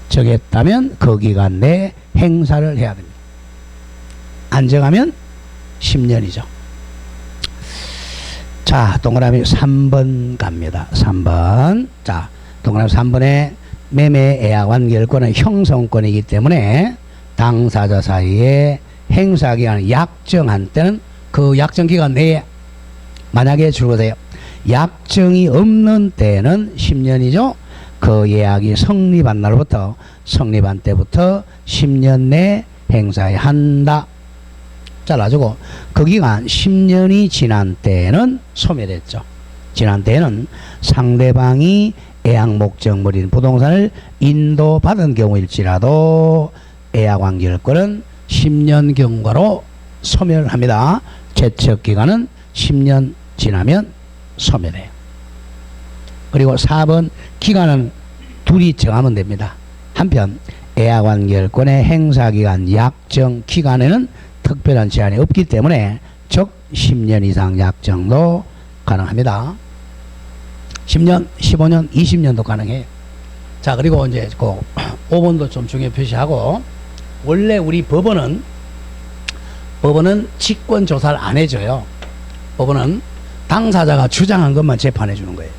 정했다면 그 기간 내에 행사를 해야 됩니다. 안 정하면 10년이죠. 자, 동그라미 3번 갑니다. 3번. 자, 동그라미 3번에 매매 예약 완결권은 형성권이기 때문에 당사자 사이에 행사기간을 약정한 때는 그 약정기간 내에 만약에 줄거세요. 약정이 없는 때는 10년이죠. 그 예약이 성립한 날부터 성립한 때부터 10년 내 행사해야 한다. 잘라주고 그 기간 10년이 지난 때는 소멸했죠. 지난 때는 상대방이 예약 목적물인 부동산을 인도받은 경우일지라도 예약 완결권은 10년 경과로 소멸합니다. 제척기간은 10년 지나면 소멸해요. 그리고 4번 기간은 둘이 정하면 됩니다. 한편 예약 완결권의 행사기간 약정 기간에는 특별한 제한이 없기 때문에 즉 10년 이상 약정도 가능합니다. 10년, 15년, 20년도 가능해요. 자, 그리고 이제 그 5번도 좀 중요 표시하고 원래 우리 법원은 직권 조사를 안 해줘요. 법원은 당사자가 주장한 것만 재판해 주는 거예요.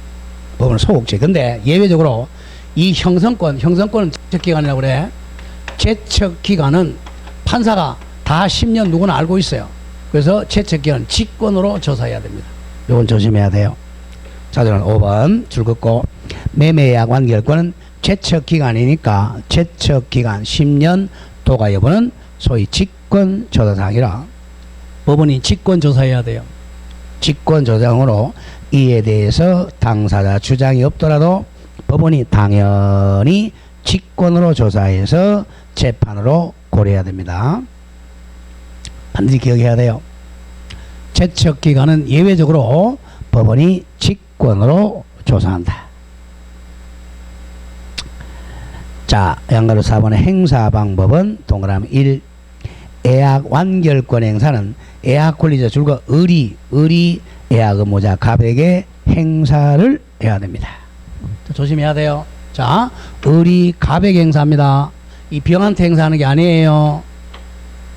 법원은 소극적. 근데 예외적으로 이 형성권은 제척기간이라고 그래. 제척 기간은 판사가 다 10년 누구나 알고 있어요. 그래서 제척 기간 직권으로 조사해야 됩니다. 이건 조심해야 돼요. 자, 저는 5번 줄 긋고 매매계약 완결권은 제척 기간이니까 제척 기간 10년 도가 여부는 소위 직권 조사사항이라 법원이 직권 조사해야 돼요. 직권 조사장으로 이에 대해서 당사자 주장이 없더라도 법원이 당연히 직권으로 조사해서 재판으로 고려해야 됩니다. 반드시 기억해야 돼요. 제척 기간은 예외적으로 법원이 직권으로 조사한다. 자, 양가로 4번의 행사 방법은 동그라미 1. 예약 완결권 행사는 예약 권리자 줄과 의리 예약 의무자 갑에게 행사를 해야 됩니다. 조심해야 돼요. 자, 의리 갑에게 행사합니다. 이 병한테 행사하는 게 아니에요.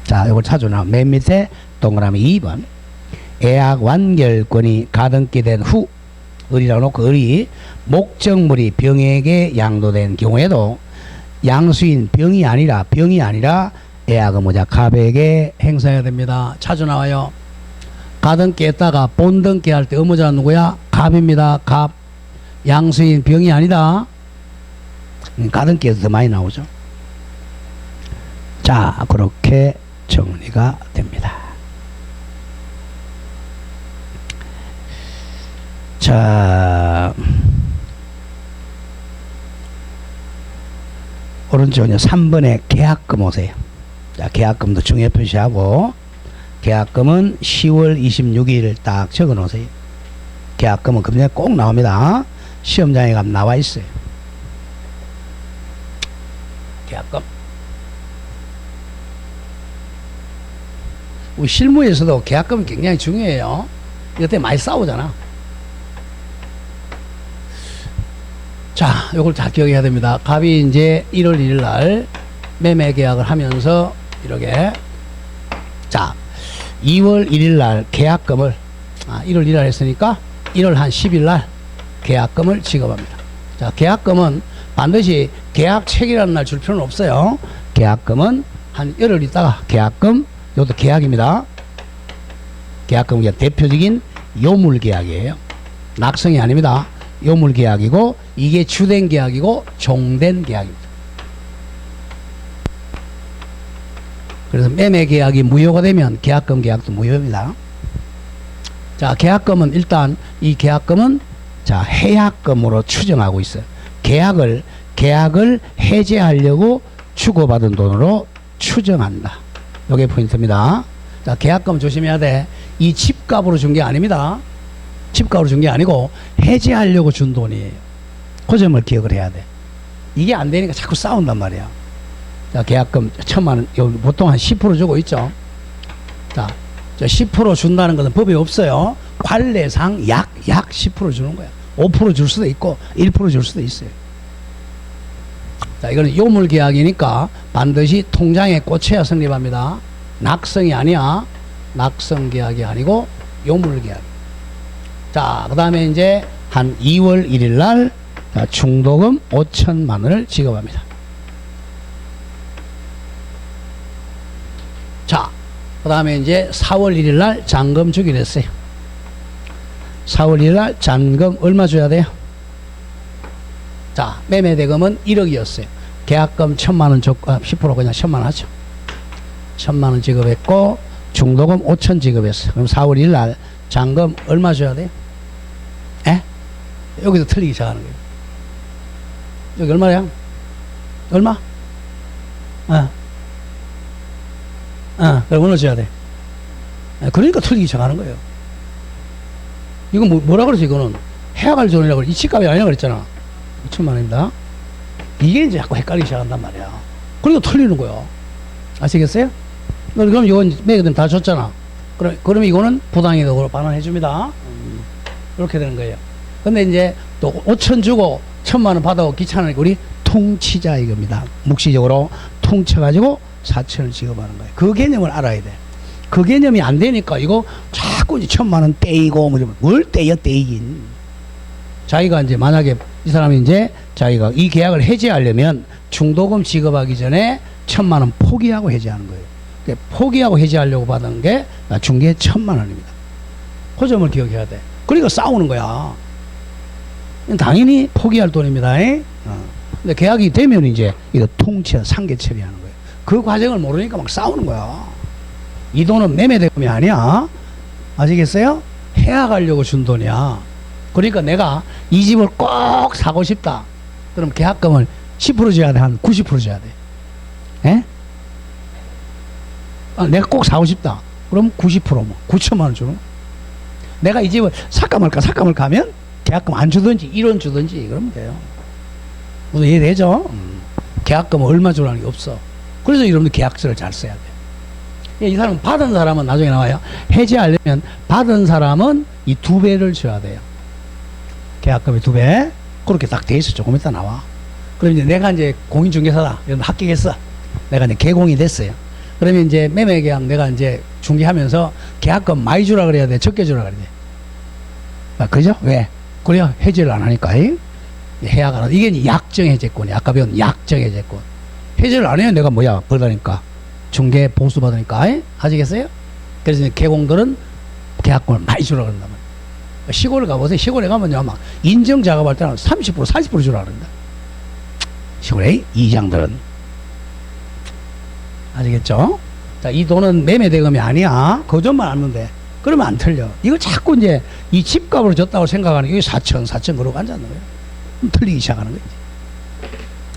자, 이걸 찾아놔. 맨 밑에 동그라미 2번. 예약 완결권이 가등기 된 후, 의리라고 놓고 의리, 목적물이 병에게 양도된 경우에도 양수인 병이 아니라 예약 의무자 갑에게 행사해야 됩니다. 찾아 나와요. 가등기 했다가 본등기 할 때 의무자는 누구야? 갑입니다. 갑. 양수인 병이 아니다. 가등기에서 더 많이 나오죠. 자, 그렇게 정리가 됩니다. 자, 오른쪽은요 3번에 계약금 오세요. 자, 계약금도 중요 표시하고 계약금은 10월 26일 딱 적어 놓으세요. 계약금은 금년에 꼭 나옵니다. 시험장에 가면 나와 있어요. 계약금. 우리 실무에서도 계약금은 굉장히 중요해요. 이것 때문에 많이 싸우잖아. 자, 요걸 다 기억해야 됩니다. 갑이 이제 1월 1일 날 매매 계약을 하면서 이렇게 자, 2월 1일 날 계약금을 1월 1일 날 했으니까 1월 한 10일 날 계약금을 지급합니다. 자, 계약금은 반드시 계약책이라는 날 줄 필요는 없어요. 계약금은 한 열흘 있다가 계약금, 이것도 계약입니다. 계약금은 대표적인 요물계약이에요. 낙성이 아닙니다. 요물계약이고 이게 주된 계약이고 종된 계약입니다. 그래서 매매계약이 무효가 되면 계약금 계약도 무효입니다. 자, 계약금은 일단 이 계약금은 자, 해약금으로 추정하고 있어요. 계약을 해제하려고 주고받은 돈으로 추정한다. 이게 포인트입니다. 자, 계약금 조심해야 돼. 이 집값으로 준 게 아닙니다. 집값으로 준 게 아니고 해제하려고 준 돈이에요. 그 점을 기억을 해야 돼. 이게 안 되니까 자꾸 싸운단 말이야. 자, 계약금 1,000만 원, 보통 한 10% 주고 있죠. 자, 10% 준다는 것은 법이 없어요. 관례상 약 10% 주는 거야. 5% 줄 수도 있고 1% 줄 수도 있어요. 자, 이거는 요물 계약이니까 반드시 통장에 꽂혀야 성립합니다. 낙성이 아니야. 낙성 계약이 아니고 요물 계약. 자, 그 다음에 이제 한 2월 1일 날 중도금 5천만 원을 지급합니다. 자, 그 다음에 이제 4월 1일 날 잔금 주기로 했어요. 4월 1일 날 잔금 얼마 줘야 돼요? 자, 매매대금은 1억이었어요. 계약금 1,000만 원 줬고 10% 그냥 1,000만 원 하죠. 1,000만 원 지급했고 중도금 5천 지급했어요. 그럼 4월 1일 날 잔금 얼마 줘야 돼요? 에? 여기서 틀리기 시작하는 거예요. 여기 얼마야? 얼마? 그럼 얼마 줘야 돼? 그러니까 틀리기 시작하는 거예요. 이건 뭐라 그러지? 이거는 해약할 돈이라고 그래. 이 집값이 아니라고 그랬잖아. 2천만 원입니다. 이게 이제 자꾸 헷갈리기 시작한단 말이야. 그러니까 틀리는 거야. 아시겠어요? 그럼 이건 매매금 다 줬잖아. 그러면 이거는 부당이득으로 반환해 줍니다. 이렇게 되는 거예요. 근데 이제 또 5천 주고 1,000만 원 받아고 귀찮으니까 우리 통치자 이겁니다. 묵시적으로 통쳐가지고 4천을 지급하는 거예요. 그 개념을 알아야 돼. 그 개념이 안 되니까 이거 자꾸 이제 1,000만 원 떼이고 뭘 떼요 떼이긴. 자기가 이제 만약에 이 사람이 이제 자기가 이 계약을 해지하려면 중도금 지급하기 전에 1,000만 원 포기하고 해지하는 거예요. 포기하고 해지하려고 받은 게 중개 1,000만 원입니다. 그 점을 기억해야 돼. 그러니까 싸우는 거야. 당연히 포기할 돈입니다. 근데 계약이 되면 이제 이거 통치, 상계 처리하는 거예요. 그 과정을 모르니까 막 싸우는 거야. 이 돈은 매매 대금이 아니야. 아시겠어요? 해약하려고 준 돈이야. 그러니까 내가 이 집을 꼭 사고 싶다. 그럼 계약금을 10% 줘야 돼? 한 90% 줘야 돼? 예? 내가 꼭 사고 싶다. 그럼 90% 뭐 9천만 원 주는. 내가 이 집을 살까 말까 하면 계약금 안 주든지 1원 주든지 그러면 돼요. 모두 이해되죠? 계약금 얼마 주라는 게 없어. 그래서 여러분들 계약서를 잘 써야 돼. 이 사람 받은 사람은 나중에 나와요. 해지하려면 받은 사람은 이 2배를 줘야 돼요. 계약금의 2배. 그렇게 딱 돼 있어. 조금 이따 나와. 그럼 이제 내가 이제 공인중개사다. 여러분 합격했어. 내가 이제 개공이 됐어요. 그러면 이제 매매계약 내가 이제 중개하면서 계약금 많이 주라 그래야 돼? 적게 주라 그래야 돼? 그죠? 왜? 그래야 해지를 안 하니까. 해약 안 하니까. 이게 이제 약정해제권이야. 아까 배운 약정해제권. 해지를 안 해요. 내가 뭐야? 벌다니까. 중개 보수 받으니까. 아시겠어요? 그래서 이제 개공들은 계약금을 많이 주라 그런단 말이야. 시골에 가보세요. 시골에 가면요. 막 인정 작업할 때는 30%, 40% 주라 그런다. 시골에 이장들은. 아시겠죠? 자, 이 돈은 매매 대금이 아니야. 그 점만 알면 돼. 그러면 안 틀려. 이걸 자꾸 이제 이 집값으로 줬다고 생각하는 게 4천 그러고 앉았는 거예요. 틀리기 시작하는 거지.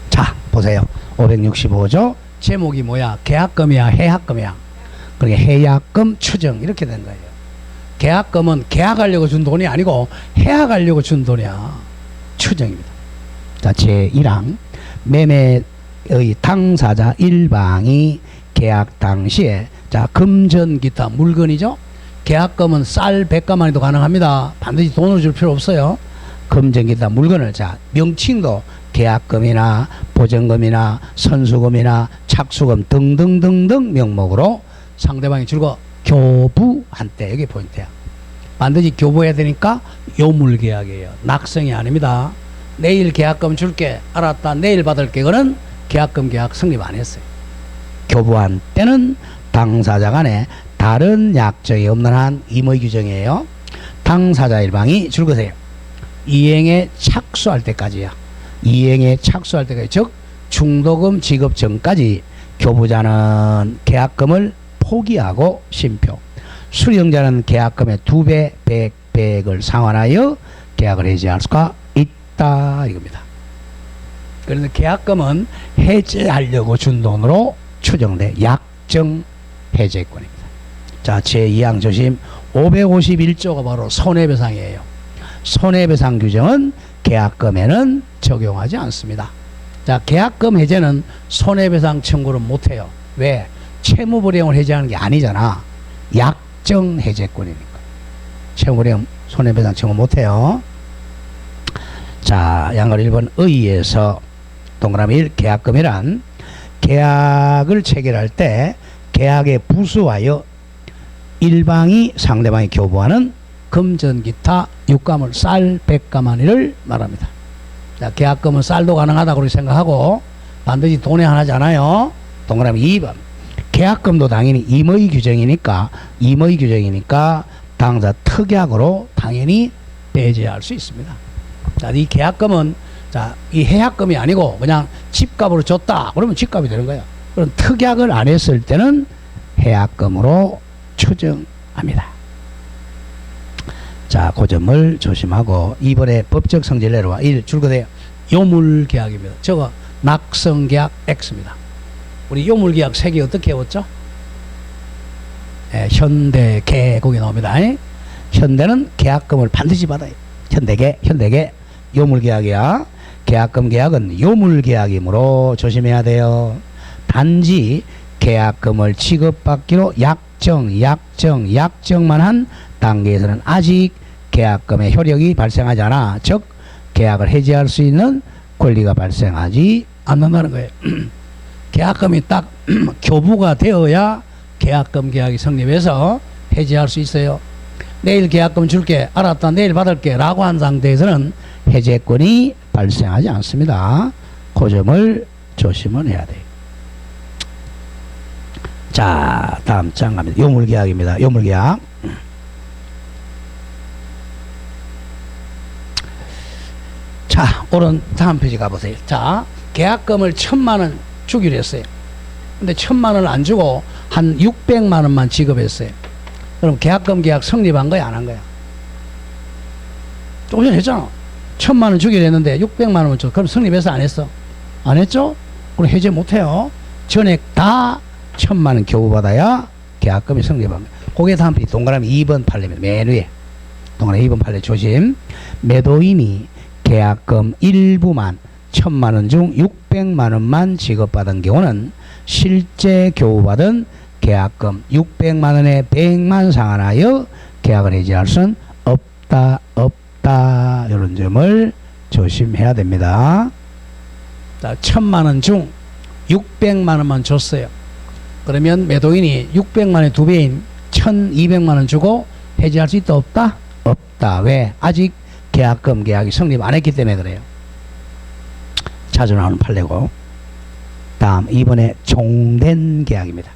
자, 보세요. 565조. 제목이 뭐야? 계약금이야? 해약금이야? 그러니까 해약금 추정. 이렇게 된 거예요. 계약금은 계약하려고 준 돈이 아니고 해약하려고 준 돈이야. 추정입니다. 자, 제1항. 매매의 당사자 일방이 계약 당시에, 자, 금전 기타 물건이죠. 계약금은 쌀 100가마니도 가능합니다. 반드시 돈을 줄 필요 없어요. 금전 기타 물건을, 자, 명칭도 계약금이나 보증금이나 선수금이나 착수금 등등등등 명목으로 상대방이 줄거 교부한 때, 이게 포인트야. 반드시 교부해야 되니까 요물계약이에요. 낙성이 아닙니다. 내일 계약금 줄게. 알았다. 내일 받을게. 그거는 계약금 계약 성립 안 했어요. 교부한 때는 당사자 간에 다른 약정이 없는 한 임의 규정이에요. 당사자 일방이 줄거세요. 이행에 착수할 때까지야. 이행에 착수할 때까지, 즉 중도금 지급 전까지 교부자는 계약금을 포기하고 심표, 수령자는 계약금의 2배, 100을 상환하여 계약을 해지할 수가 있다, 이겁니다. 그래서 계약금은 해지하려고 준 돈으로 추정돼 약정 해제권입니다. 자, 제2항 조심. 551조가 바로 손해배상이에요. 손해배상 규정은 계약금에는 적용하지 않습니다. 자, 계약금 해제는 손해배상 청구를 못해요. 왜? 채무불이행을 해제하는 게 아니잖아. 약정 해제권이니까. 채무불이행 손해배상 청구 못해요. 자, 양걸 1번 의의에서 동그라미 1, 계약금이란 계약을 체결할 때 계약에 부수하여 일방이 상대방이 교부하는 금전 기타 육가물 쌀 100가마니를 말합니다. 자, 계약금은 쌀도 가능하다고 생각하고 반드시 돈에 하나잖아요. 동그라미 2번. 계약금도 당연히 임의 규정이니까 당사 특약으로 당연히 배제할 수 있습니다. 자, 이 계약금은, 자, 이 해약금이 아니고 그냥 집값으로 줬다. 그러면 집값이 되는 거야. 그럼 특약을 안 했을 때는 해약금으로 추정합니다. 자, 그 점을 조심하고 2번에 법적 성질 내려와 1 줄거돼요. 요물계약입니다. 저거 낙성계약 X입니다. 우리 요물계약 3개 어떻게 외웠죠? 현대, 개, 거기 나옵니다. 현대는 계약금을 반드시 받아요. 현대계 요물계약이야. 계약금 계약은 요물계약이므로 조심해야 돼요. 단지 계약금을 지급받기로 약정만 한 단계에서는 아직 계약금의 효력이 발생하지 않아. 즉 계약을 해지할 수 있는 권리가 발생하지 않는다는 거예요. 계약금이 딱 교부가 되어야 계약금 계약이 성립해서 해지할 수 있어요. 내일 계약금 줄게. 알았다. 내일 받을게. 라고 한 상태에서는 해제권이 발생하지 않습니다. 그 점을 조심은 해야 돼요. 자, 다음 장 갑니다. 요물계약입니다. 요물계약. 자, 오른 다음 페이지 가보세요. 자, 계약금을 1,000만 원 주기로 했어요. 근데 1,000만 원을 안 주고 한 600만 원만 지급했어요. 그럼 계약금 계약 성립한 거야, 안 한 거야? 조금 전에 했잖아. 1,000만 원 주기로 했는데 600만 원 줘. 그럼 성립해서 안 했어? 안 했죠? 그럼 해제 못 해요. 전액 다 1,000만 원 교부받아야 계약금이 성립합니다. 그게 다음 페이지 동그라미 2번 판례입니다. 맨 위에. 동그라미 2번 판례 조심. 매도인이 계약금 일부만 1,000만 원 중 600만 원만 지급받은 경우는 실제 교부받은 계약금 600만 원의 100만 상환하여 계약을 해지할 수는 없다. 이런 점을 조심해야 됩니다. 자, 1,000만 원 중 600만 원만 줬어요. 그러면 매도인이 600만 원의 2배인 1,200만 원 주고 해지할 수 있다 없다? 없다. 왜? 아직 계약금 계약이 성립 안 했기 때문에 그래요. 자주 나오는 판례고. 다음 이번에 종된 계약입니다.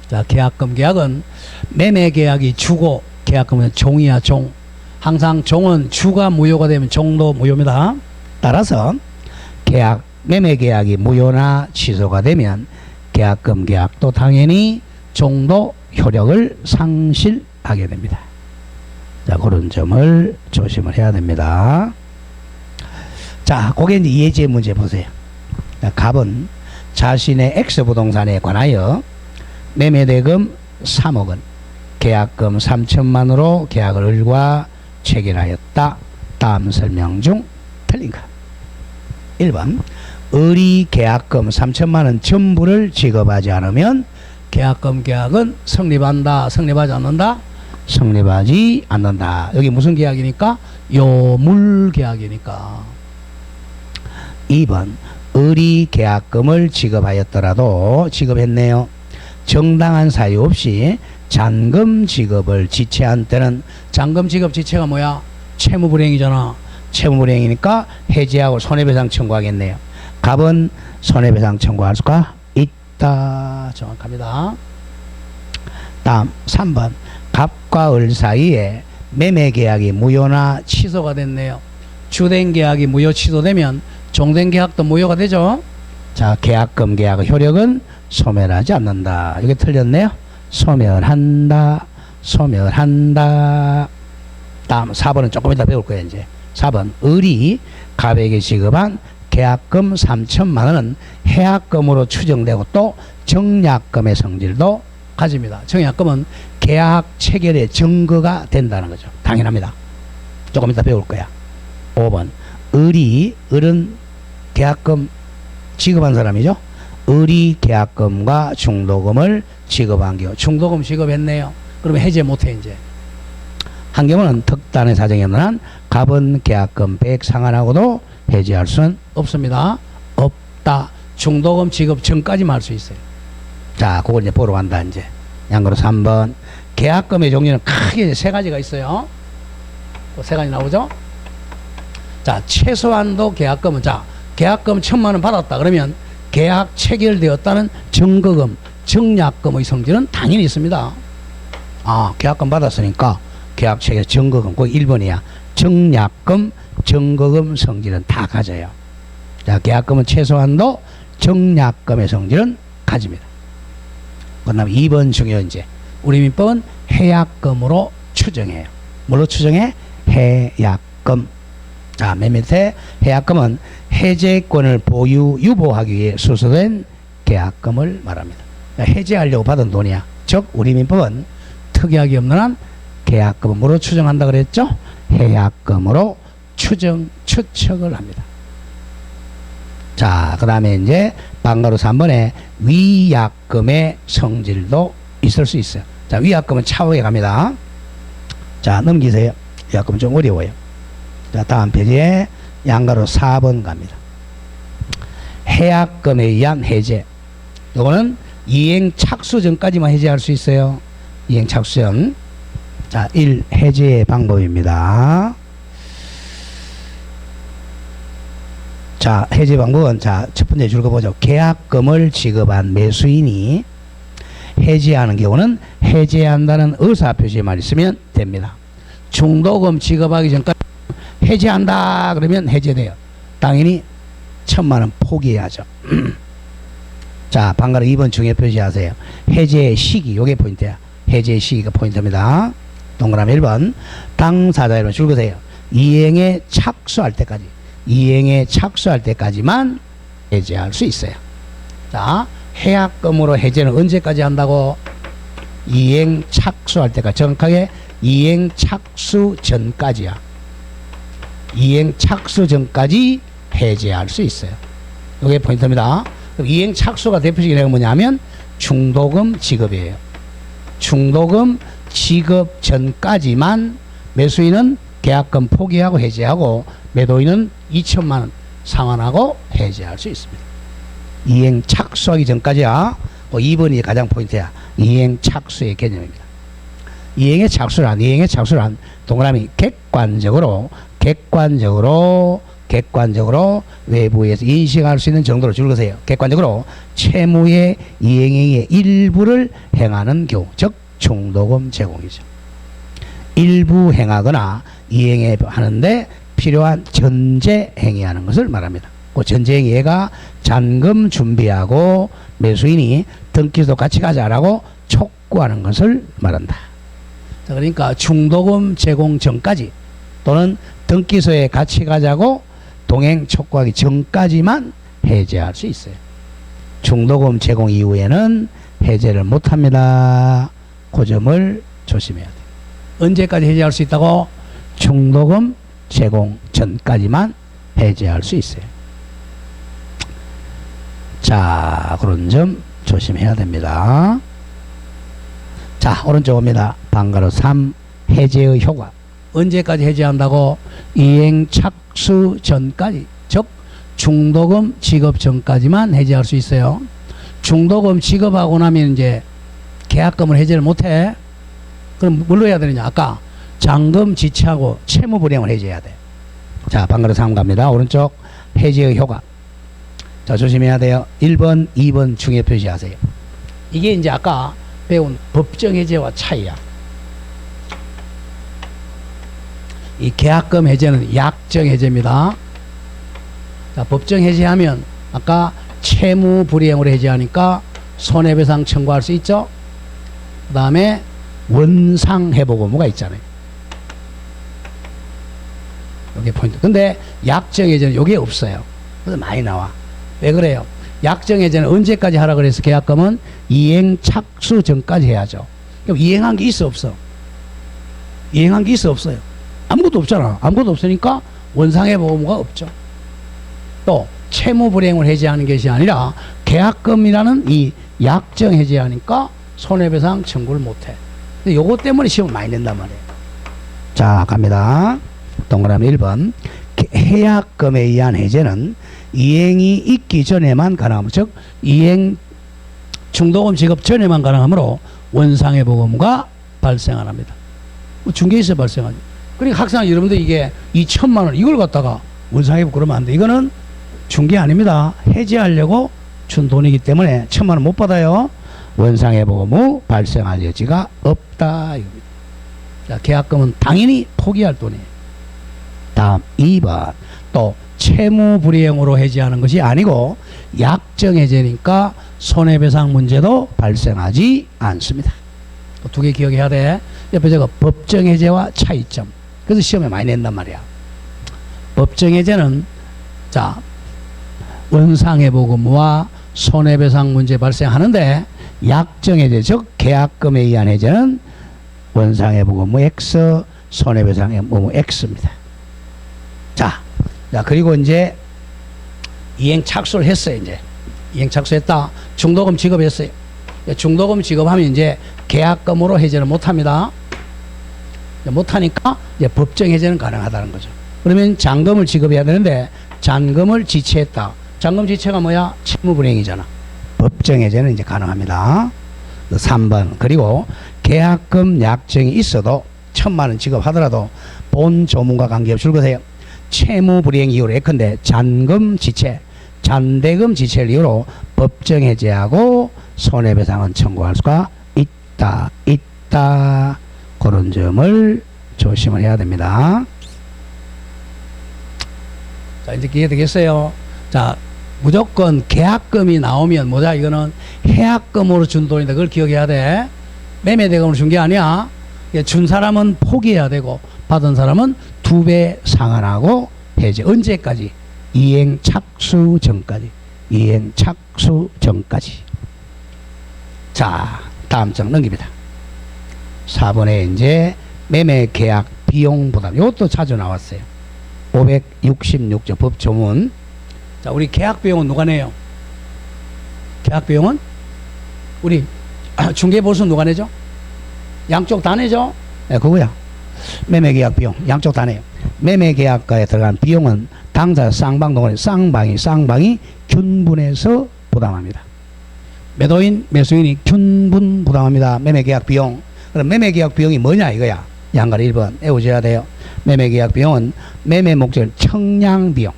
자, 계약금 계약은 매매 계약이 주고 계약금은 종이야 종. 항상 종은 주가 무효가 되면 종도 무효입니다. 따라서 계약 매매 계약이 무효나 취소가 되면 계약금 계약도 당연히 종도 효력을 상실하게 됩니다. 자, 그런 점을 조심을 해야 됩니다. 자, 그게 이제 예제 문제 보세요. 자, 갑은 자신의 X부동산에 관하여 매매대금 3억 원, 계약금 3천만으로 계약을 을과 체결하였다. 다음 설명 중 틀린 것. 1번 을이 계약금 3천만 원 전부를 지급하지 않으면 계약금 계약은 성립한다. 성립하지 않는다. 성립하지 않는다. 여기 무슨 계약이니까? 요물 계약이니까. 2번 을이 계약금을 지급하였더라도 지급했네요. 정당한 사유 없이 잔금 지급을 지체한 때는 잔금 지급 지체가 뭐야? 채무불이행이잖아. 채무불이행이니까 해지하고 손해배상 청구하겠네요. 갑은 손해배상 청구할 수가 있다. 정확합니다. 다음 3번 갑과 을 사이에 매매 계약이 무효나 취소가 됐네요. 주된 계약이 무효 취소되면 종된 계약도 무효가 되죠. 자, 계약금 계약의 효력은 소멸하지 않는다. 이게 틀렸네요. 소멸한다. 소멸한다. 다음 4번은 조금 이따 배울 거예요. 이제 4번 을이 갑에게 지급한 계약금 3천만 원은 해약금으로 추정되고 또 정약금의 성질도 가집니다. 정약금은 계약 체결의 증거가 된다는 거죠. 당연합니다. 조금 이따 배울 거야. 5번 을은 계약금 지급한 사람이죠. 을이 계약금과 중도금을 지급한 경우 중도금 지급했네요. 그러면 해제 못해. 이제 한 경우는 특단의 사정이 없는 한 갑은 계약금 100 상환하고도 해지할 수는 없습니다. 없다. 중도금 지급 전까지만 할 수 있어요. 자, 그걸 이제 보러 간다. 이제 양거로 3번 계약금의 종류는 크게 세 가지가 있어요. 세 가지 나오죠. 자, 최소한도 계약금은 자 계약금 1,000만 원 받았다. 그러면 계약 체결되었다는 증거금, 정약금의 성질은 당연히 있습니다. 아, 계약금 받았으니까 계약 체결 증거금, 그거 1번이야. 정약금, 증거금 성질은 다 가져요. 자, 계약금은 최소한도 정약금의 성질은 가집니다. 그 다음에 2번 중요 이제 우리 민법은 해약금으로 추정해요. 뭘로 추정해? 해약금. 자, 맨 밑에 해약금은 해제권을 유보하기 위해 수수된 계약금을 말합니다. 해제하려고 받은 돈이야. 즉 우리 민법은 특이하기 없는 한 계약금은 뭐로 추정한다 그랬죠? 해약금으로 추측을 합니다. 자, 그 다음에 이제 방가로 3번에 위약금의 성질도 있을 수 있어요. 자, 위약금은 차후에 갑니다. 자, 넘기세요. 위약금은 좀 어려워요. 자, 다음 페이지에 양가로 4번 갑니다. 해약금에 의한 해제. 이거는 이행 착수 전까지만 해제할 수 있어요. 이행 착수 전. 자, 1. 해제의 방법입니다. 자, 해제 방법은 자, 첫 번째 줄 거 보죠. 계약금을 지급한 매수인이 해제하는 경우는 해제한다는 의사표시만 있으면 됩니다. 중도금 지급하기 전까지 해제한다 그러면 해제돼요. 당연히 1,000만 원 포기해야죠. 자, 방가로 2번 중에 표시하세요. 해제 시기, 요게 포인트야. 해제 시기가 포인트입니다. 동그라미 1번, 당사자 이름 줄 그세요. 이행에 착수할 때까지, 이행에 착수할 때까지만 해제할 수 있어요. 자, 해약금으로 해제는 언제까지 한다고? 이행 착수할 때까지. 정확하게 이행 착수 전까지야. 이행 착수 전까지 해제할 수 있어요. 이게 포인트입니다. 이행 착수가 대표적인 뭐냐면 중도금 지급이에요. 중도금 지급 전까지만 매수인은 계약금 포기하고 해제하고 매도인은 2천만 원 상환하고 해제할 수 있습니다. 이행 착수하기 전까지야. 2번이 가장 포인트야. 이행 착수의 개념입니다. 이행의 착수란 동그라미 객관적으로 외부에서 인식할 수 있는 정도로 줄거세요. 객관적으로 채무의 이행행위의 일부를 행하는 경우, 즉 중도금 제공이죠. 일부 행하거나 이행해 하는데 필요한 전제 행위하는 것을 말합니다. 그 전제 행위가 잔금 준비하고 매수인이 등기소 같이 가자라고 촉구하는 것을 말한다. 자, 그러니까 중도금 제공 전까지 또는 등기소에 같이 가자고 동행 촉구하기 전까지만 해제할 수 있어요. 중도금 제공 이후에는 해제를 못합니다. 그 점을 조심해야 돼요. 언제까지 해제할 수 있다고? 중도금 제공 전까지만 해제할 수 있어요. 자, 그런 점 조심해야 됩니다. 자, 오른쪽 옵니다. 방가로 3, 해제의 효과. 언제까지 해제한다고? 이행 착수 전까지, 즉 중도금 지급 전까지만 해제할 수 있어요. 중도금 지급하고 나면 이제 계약금을 해제를 못해. 그럼 뭘로 해야 되느냐? 아까 잔금 지체하고 채무 불이행을 해제해야 돼. 자, 방가로 3 갑니다. 오른쪽 해제의 효과. 자, 조심해야 돼요. 1번, 2번 중에 표시하세요. 이게 이제 아까 배운 법정 해제와 차이야. 이 계약금 해제는 약정 해제입니다. 자, 법정 해제하면 아까 채무 불이행으로 해제하니까 손해배상 청구할 수 있죠. 그 다음에 원상회복 의무가 있잖아요. 이게 포인트. 근데 약정 해제는 이게 없어요. 그래서 많이 나와. 왜 그래요? 약정 해제는 언제까지 하라 그래서 계약금은 이행 착수 전까지 해야죠. 그럼 이행한 게 있어 없어? 이행한 게 있어 없어요? 아무것도 없잖아. 아무것도 없으니까 원상회복 의무가 없죠. 또 채무 불이행을 해제하는 것이 아니라 계약금이라는 이 약정 해제하니까 손해배상 청구를 못해. 근데 요거 때문에 시험 많이 낸단 말이에요. 자, 갑니다. 동그라미 1번. 해약금에 의한 해제는 이행이 있기 전에만 가능하므로, 즉 이행 중도금 지급 전에만 가능하므로 원상회복 의무가 발생합니다. 중개에서 발생하죠. 그러니까 학생 여러분들 이게 2천만 원 이걸 갖다가 원상회복 그러면 안 돼. 이거는 중개 아닙니다. 해제하려고 준 돈이기 때문에 1,000만 원 못 받아요. 원상회복 의무 발생할 여지가 없다 이겁니다. 자, 계약금은 당연히 포기할 돈이에요. 다음 2번. 또 채무 불이행으로 해제하는 것이 아니고 약정 해제니까 손해배상 문제도 발생하지 않습니다. 두 개 기억해야 돼. 옆에 저거 법정 해제와 차이점. 그래서 시험에 많이 낸단 말이야. 법정 해제는 자, 원상회복 의무와 손해배상 문제 발생하는데 약정 해제, 즉 계약금에 의한 해제는 원상회복 의무 X, 손해배상 의무 X입니다. 자, 그리고 이제 이행 착수를 했어요. 이제 이행 착수했다. 중도금 지급했어요. 중도금 지급하면 이제 계약금으로 해제를 못합니다. 못하니까 이제 법정 해제는 가능하다는 거죠. 그러면 잔금을 지급해야 되는데 잔금을 지체했다. 잔금 지체가 뭐야? 채무불이행이잖아. 법정 해제는 이제 가능합니다. 3번. 그리고 계약금 약정이 있어도 1,000만 원 지급하더라도 본 조문과 관계없이 줄거세요. 채무불이행 이유로 예컨대 잔금 지체, 잔대금 지체를 이유로 법정 해제하고 손해배상은 청구할 수가 있다. 그런 점을 조심을 해야 됩니다. 자, 이제 이해되겠어요? 자, 무조건 계약금이 나오면 뭐다? 이거는 해약금으로 준 돈인데 그걸 기억해야 돼. 매매대금으로 준 게 아니야. 준 사람은 포기해야 되고 받은 사람은 2배 상환하고 해지. 언제까지? 이행 착수 전까지. 이행 착수 전까지. 자, 다음 장 넘깁니다. 4번에 이제 매매 계약 비용 부담. 이것도 자주 나왔어요. 566조 법조문. 자, 우리 계약 비용은 누가 내요? 계약 비용은 우리 중개보수 누가 내죠? 양쪽 다 내죠? 네, 그거야. 매매 계약 비용 양쪽 다 내요. 매매 계약가에 들어간 비용은 당사 쌍방 동안에 쌍방이 균분해서 부담합니다. 매도인, 매수인이 균분 부담합니다. 매매 계약 비용. 그럼 매매 계약 비용이 뭐냐 이거야. 양가리 1번 외우셔야 돼요. 매매 계약 비용은 매매 목적은 청량비용,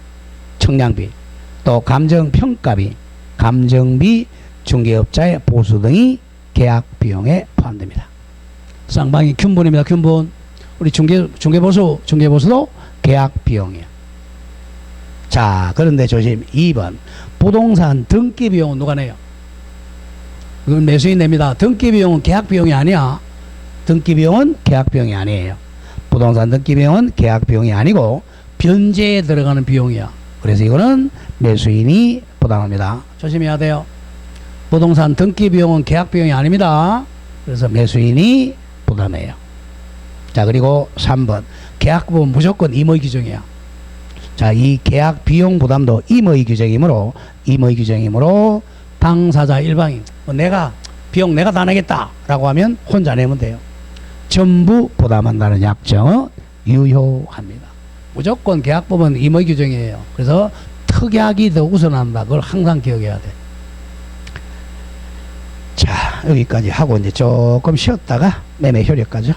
청량비, 또 감정평가비, 감정비, 중개업자의 보수 등이 계약 비용에 포함됩니다. 쌍방이 균분입니다. 균분. 우리 중개보수도 계약 비용이에요. 자, 그런데 조심. 2번 부동산 등기 비용은 누가 내요? 그건 매수인 냅니다. 등기 비용은 계약 비용이 아니야. 등기 비용은 계약 비용이 아니에요. 부동산 등기 비용은 계약 비용이 아니고 변제에 들어가는 비용이야. 그래서 이거는 매수인이 부담합니다. 조심해야 돼요. 부동산 등기 비용은 계약 비용이 아닙니다. 그래서 매수인이 부담해요. 자, 그리고 3번 계약부분 무조건 임의 규정이야. 자, 이 계약 비용 부담도 임의 규정이므로 당사자 일방인 내가 비용 내가 다 내겠다 라고 하면 혼자 내면 돼요. 전부 부담한다는 약정은 유효합니다. 무조건 계약법은 임의 규정이에요. 그래서 특약이 더 우선한다. 그걸 항상 기억해야 돼. 자, 여기까지 하고 이제 조금 쉬었다가 매매 효력까지.